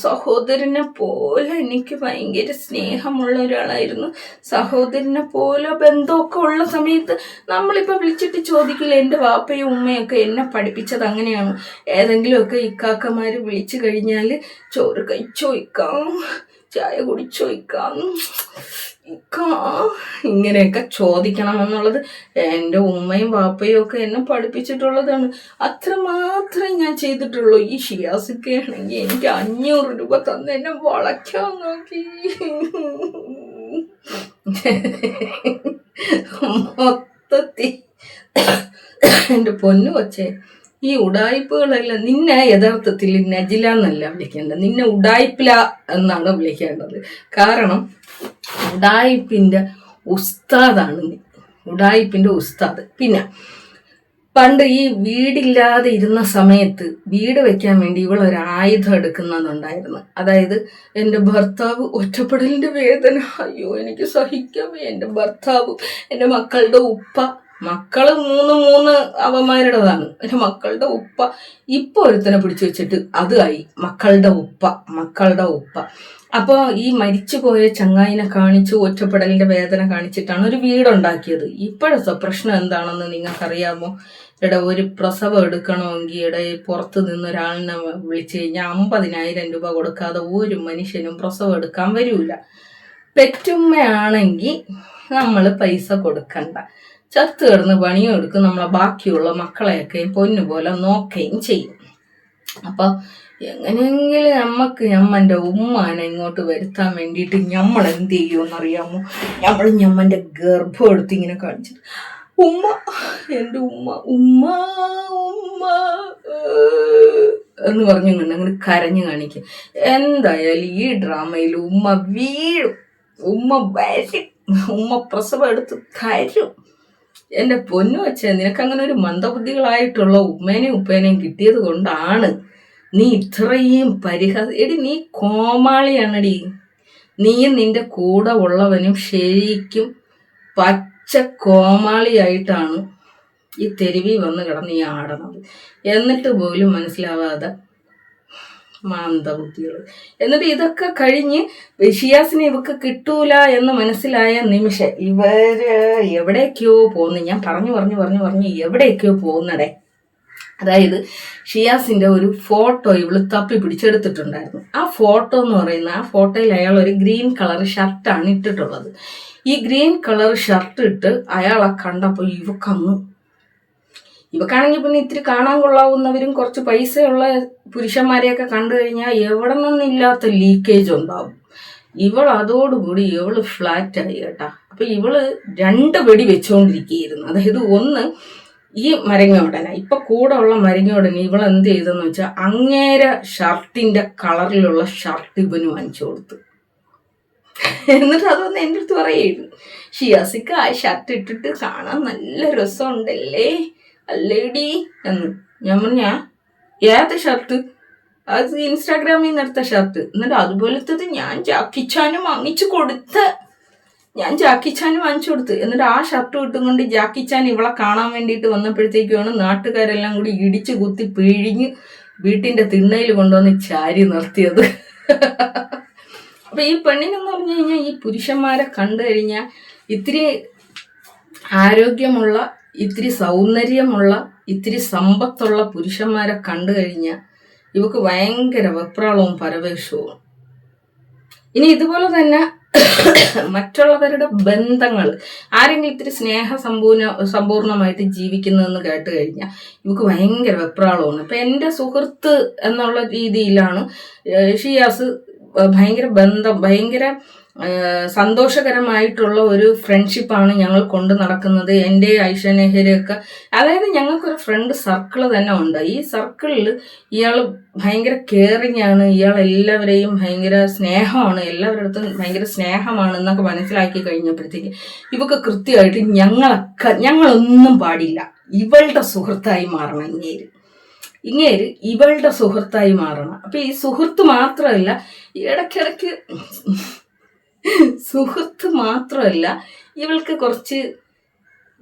സഹോദരനെ പോലെ എനിക്ക് ഭയങ്കര സ്നേഹമുള്ള ഒരാളായിരുന്നു, സഹോദരനെ പോലെ ബന്ധമൊക്കെ ഉള്ള സമയത്ത് നമ്മളിപ്പോൾ വിളിച്ചിട്ട് ചോദിക്കില്ല. എൻ്റെ വാപ്പയും ഉമ്മയൊക്കെ എന്നെ പഠിപ്പിച്ചത് അങ്ങനെയാണ്. ഏതെങ്കിലുമൊക്കെ ഇക്കാക്കമാര് വിളിച്ചു കഴിഞ്ഞാൽ ചോറ് കഴിച്ചോയ്ക്കാം, ചായ കുടിച്ചോയ്ക്കാം, ഇങ്ങനെയൊക്കെ ചോദിക്കണം എന്നുള്ളത് എൻ്റെ ഉമ്മയും വാപ്പയും ഒക്കെ എന്നെ പഠിപ്പിച്ചിട്ടുള്ളതാണ്. അത്രമാത്രം ഞാൻ ചെയ്തിട്ടുള്ളൂ. ഈ ഷിയാസൊക്കെ ആണെങ്കിൽ എനിക്ക് 500 രൂപ തന്ന് എന്നെ വളയ്ക്കാൻ നോക്കി. മൊത്തത്തിൽ എൻ്റെ പൊന്നു കൊച്ചേ, ഈ ഉടായ്പകളെല്ലാം നിന്നെ യഥാർത്ഥത്തിൽ നജില എന്നല്ല വിളിക്കേണ്ടത്, നിന്നെ ഉടായ്പില എന്നാണ് വിളിക്കേണ്ടത്. കാരണം ഉടായ്പിൻ്റെ ഉസ്താദാണ് നീ, ഉടായ്പിൻ്റെ ഉസ്താദ്. പിന്നെ പണ്ട് ഈ വീടില്ലാതെ ഇരുന്ന സമയത്ത് വീട് വെക്കാൻ വേണ്ടി ഇവളൊരു ആയുധം എടുക്കുന്നതുണ്ടായിരുന്നു. അതായത് എൻ്റെ ഭർത്താവ് ഒറ്റപ്പെടലിൻ്റെ വേദന, അയ്യോ എനിക്ക് സഹിക്കാൻ വയ്യ, എൻ്റെ ഭർത്താവ്, എൻ്റെ മക്കളുടെ ഉപ്പ, മക്കള് മൂന്ന് അവന്മാരുടേതാണ്, എൻ്റെ മക്കളുടെ ഉപ്പ. ഇപ്പൊ ഒരുത്തനെ പിടിച്ചു വെച്ചിട്ട് അത് ആയി മക്കളുടെ ഉപ്പ. അപ്പോൾ ഈ മരിച്ചുപോയ ചങ്ങായിനെ കാണിച്ച് ഒറ്റപ്പെടലിന്റെ വേദന കാണിച്ചിട്ടാണ് ഒരു വീടുണ്ടാക്കിയത്. ഇപ്പോഴത്തെ പ്രശ്നം എന്താണെന്ന് നിങ്ങൾക്കറിയാമോ? ഒരു പ്രസവം എടുക്കണമെങ്കിൽ പുറത്ത് നിന്ന് ഒരാളിനെ വിളിച്ചു കഴിഞ്ഞാൽ 50,000 രൂപ കൊടുക്കാതെ ഒരു മനുഷ്യനും പ്രസവം എടുക്കാൻ വരൂല. പെറ്റുമ്മയാണെങ്കിൽ നമ്മൾ പൈസ കൊടുക്കണ്ട, ചത്ത് കിടന്ന് പണിയും എടുക്കും, നമ്മളെ ബാക്കിയുള്ള മക്കളെയൊക്കെ പൊന്നുപോലെ നോക്കുകയും ചെയ്യും. അപ്പൊ എങ്ങനെയെങ്കിലും ഞമ്മന്റെ ഉമ്മാനെ ഇങ്ങോട്ട് വരുത്താൻ വേണ്ടിയിട്ട് നമ്മൾ എന്ത് ചെയ്യുമെന്നറിയാമോ? ഞമ്മന്റെ ഗർഭം എടുത്ത് ഇങ്ങനെ കാണിച്ചിട്ട് ഉമ്മ, എൻ്റെ ഉമ്മ ഉമ്മ ഉമ്മ എന്ന് പറഞ്ഞു അങ്ങനെ കരഞ്ഞു കാണിക്കും. എന്തായാലും ഈ ഡ്രാമയിൽ ഉമ്മ വീഴും, ഉമ്മ വരും, ഉമ്മ പ്രസവം എടുത്ത് തരും. എൻ്റെ പൊന്നു വച്ചേ, നിനക്കങ്ങനെ ഒരു മന്ദബുദ്ധികളായിട്ടുള്ള ഉമ്മേനെയും ഉപ്പേനെയും കിട്ടിയത് കൊണ്ടാണ് നീ ഇത്രയും എടി നീ കോമാളിയാണടി. നീയും നിന്റെ കൂടെ ഉള്ളവനും ശരിക്കും പച്ച കോമാളിയായിട്ടാണ് ഈ തെരുവിൽ വന്ന് കിടന്ന് ഈ ആടണത്. എന്നിട്ട് പോലും മനസ്സിലാവാതെ മാന്തബുദ്ധികൾ. എന്നിട്ട് ഇതൊക്കെ കഴിഞ്ഞ് ഷിയാസിനെ ഇവക്ക് കിട്ടൂല എന്ന് മനസ്സിലായ നിമിഷം ഇവര് എവിടേക്കോ പോകുന്നു. ഞാൻ പറഞ്ഞു എവിടേക്കോ പോകുന്നടേ. അതായത് ഷിയാസിന്റെ ഒരു ഫോട്ടോ ഇവള് തപ്പി പിടിച്ചെടുത്തിട്ടുണ്ടായിരുന്നു. ആ ഫോട്ടോ എന്ന് പറയുന്ന ആ ഫോട്ടോയിൽ അയാൾ ഒരു ഗ്രീൻ കളർ ഷർട്ടാണ് ഇട്ടിട്ടുള്ളത്. ഈ ഗ്രീൻ കളർ ഷർട്ട് ഇട്ട് അയാളെ കണ്ടപ്പോൾ ഇവക്കാണെങ്കിൽ പിന്നെ ഇത്തിരി കാണാൻ കൊള്ളാവുന്നവരും കുറച്ച് പൈസയുള്ള പുരുഷന്മാരെയൊക്കെ കണ്ടു കഴിഞ്ഞാൽ എവിടെ നിന്നില്ലാത്ത ലീക്കേജ് ഉണ്ടാവും. അതോടുകൂടി ഇവള് ഫ്ലാറ്റായി കേട്ടാ. അപ്പൊ ഇവള് 2 വെടി വെച്ചുകൊണ്ടിരിക്കുകയായിരുന്നു. അതായത് ഒന്ന് ഈ മരങ്ങോടന, ഇപ്പൊ കൂടെ ഉള്ള മരങ്ങോടന ഇവളെന്ത് ചെയ്തെന്ന് വെച്ചാൽ അങ്ങേരെ ഷർട്ടിന്റെ കളറിലുള്ള ഷർട്ട് ഇവന് വാങ്ങിച്ചു കൊടുത്തു. എന്നിട്ട് അതൊന്ന് എൻ്റെ അടുത്ത് പറയുന്നു, ഷിയാസിക്ക് ആ ഷർട്ട് ഇട്ടിട്ട് കാണാൻ നല്ല രസമുണ്ടല്ലേ അല്ലേടി എന്ന്. ഞാൻ പറഞ്ഞ ഏത് ഷർട്ട്? അത് ഇൻസ്റ്റാഗ്രാമിൽ നിന്ന് എടുത്ത ഷർട്ട്. എന്നിട്ട് അതുപോലത്തത് ഞാൻ ജാക്കിച്ചാനും വാങ്ങിച്ചു കൊടുത്ത്. എന്നിട്ട് ആ ഷർട്ട് ഇട്ടുകൊണ്ട് ജാക്കിച്ചാൻ ഇവളെ കാണാൻ വേണ്ടിയിട്ട് വന്നപ്പോഴത്തേക്കുമാണ് നാട്ടുകാരെല്ലാം കൂടി ഇടിച്ചു കുത്തി പിഴിഞ്ഞ് വീട്ടിന്റെ തിണ്ണയിൽ കൊണ്ടുവന്ന് ചാരി നിർത്തിയത്. അപ്പൊ ഈ പെണ്ണിനെന്ന് പറഞ്ഞു കഴിഞ്ഞാൽ ഈ പുരുഷന്മാരെ കണ്ടു കഴിഞ്ഞാൽ ഇത്തിരി ആരോഗ്യമുള്ള, ഇത്തിരി സൗന്ദര്യമുള്ള, ഇത്തിരി സമ്പത്തുള്ള പുരുഷന്മാരെ കണ്ടു കഴിഞ്ഞാൽ ഇവക്ക് ഭയങ്കര വെപ്രാളവും പരവേഷവും. ഇനി ഇതുപോലെ തന്നെ മറ്റുള്ളവരുടെ ബന്ധങ്ങൾ, ആരെങ്കിലും ഇത്തിരി സമ്പൂർണമായിട്ട് ജീവിക്കുന്നതെന്ന് കേട്ട് കഴിഞ്ഞാൽ ഇവക്ക് ഭയങ്കര വെപ്രാളമാണ്. ഇപ്പൊ എൻ്റെ സുഹൃത്ത് എന്നുള്ള രീതിയിലാണ് ഷിയാസ് ഭയങ്കര സന്തോഷകരമായിട്ടുള്ള ഒരു ഫ്രണ്ട്ഷിപ്പാണ് ഞങ്ങൾ കൊണ്ട് നടക്കുന്നത്. എൻ്റെ ഐഷ നെഹ്റയൊക്കെ, അതായത് ഞങ്ങൾക്കൊരു ഫ്രണ്ട് സർക്കിള് തന്നെ ഉണ്ട്. ഈ സർക്കിളിൽ ഇയാൾ ഭയങ്കര കെയറിങ് ആണ്, ഇയാൾ എല്ലാവരെയും ഭയങ്കര സ്നേഹമാണ്, എല്ലാവരുടെ അടുത്തും ഭയങ്കര സ്നേഹമാണ് എന്നൊക്കെ മനസ്സിലാക്കി കഴിഞ്ഞപ്പോഴത്തേക്ക് ഇവക്ക് കൃത്യമായിട്ട് ഞങ്ങളൊന്നും പാടില്ല, ഇവളുടെ സുഹൃത്തായി മാറണം ഇങ്ങേര് ഇവളുടെ സുഹൃത്തായി മാറണം. അപ്പൊ ഈ സുഹൃത്ത് മാത്രമല്ല, ഇടയ്ക്കിടയ്ക്ക് സുഹൃത്ത് മാത്രമല്ല,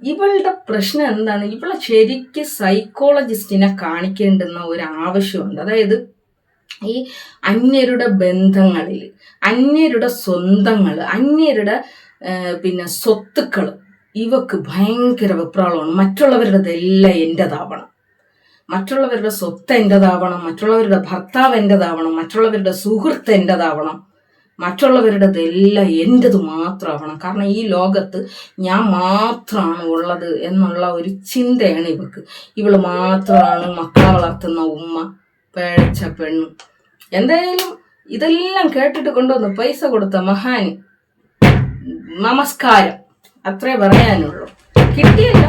ഇവളുടെ പ്രശ്നം എന്താണ്, ഇവളെ ശരിക്ക് സൈക്കോളജിസ്റ്റിനെ കാണിക്കേണ്ടുന്ന ഒരു ആവശ്യമുണ്ട്. അതായത് ഈ അന്യരുടെ ബന്ധങ്ങളിൽ, അന്യരുടെ സ്വന്തങ്ങൾ, അന്യരുടെ സ്വത്തുക്കൾ ഇവക്ക് ഭയങ്കര വെപ്രാളമാണ്. മറ്റുള്ളവരുടെതെല്ലാം എൻ്റെതാവണം, മറ്റുള്ളവരുടെ സ്വത്ത് എൻ്റെതാവണം, മറ്റുള്ളവരുടെ ഭർത്താവ് എൻ്റെതാവണം, മറ്റുള്ളവരുടെ സുഹൃത്ത് എൻ്റെതാവണം, മറ്റുള്ളവരുടെതെല്ലാം എൻ്റെത് മാത്രമാവണം. കാരണം ഈ ലോകത്ത് ഞാൻ മാത്രമാണ് ഉള്ളത് എന്നുള്ള ഒരു ചിന്തയാണ് ഇവക്ക്. ഇവള് മാത്രമാണ് മക്കളെ വളർത്തുന്ന ഉമ്മ, പേഴച്ച പെണ്ണ്. എന്തായാലും ഇതെല്ലാം കേട്ടിട്ട് കൊണ്ടുവന്ന് പൈസ കൊടുത്ത മഹാൻ നമസ്കാരം, അത്രേ പറയാനുള്ളൂ. കിട്ടിയല്ല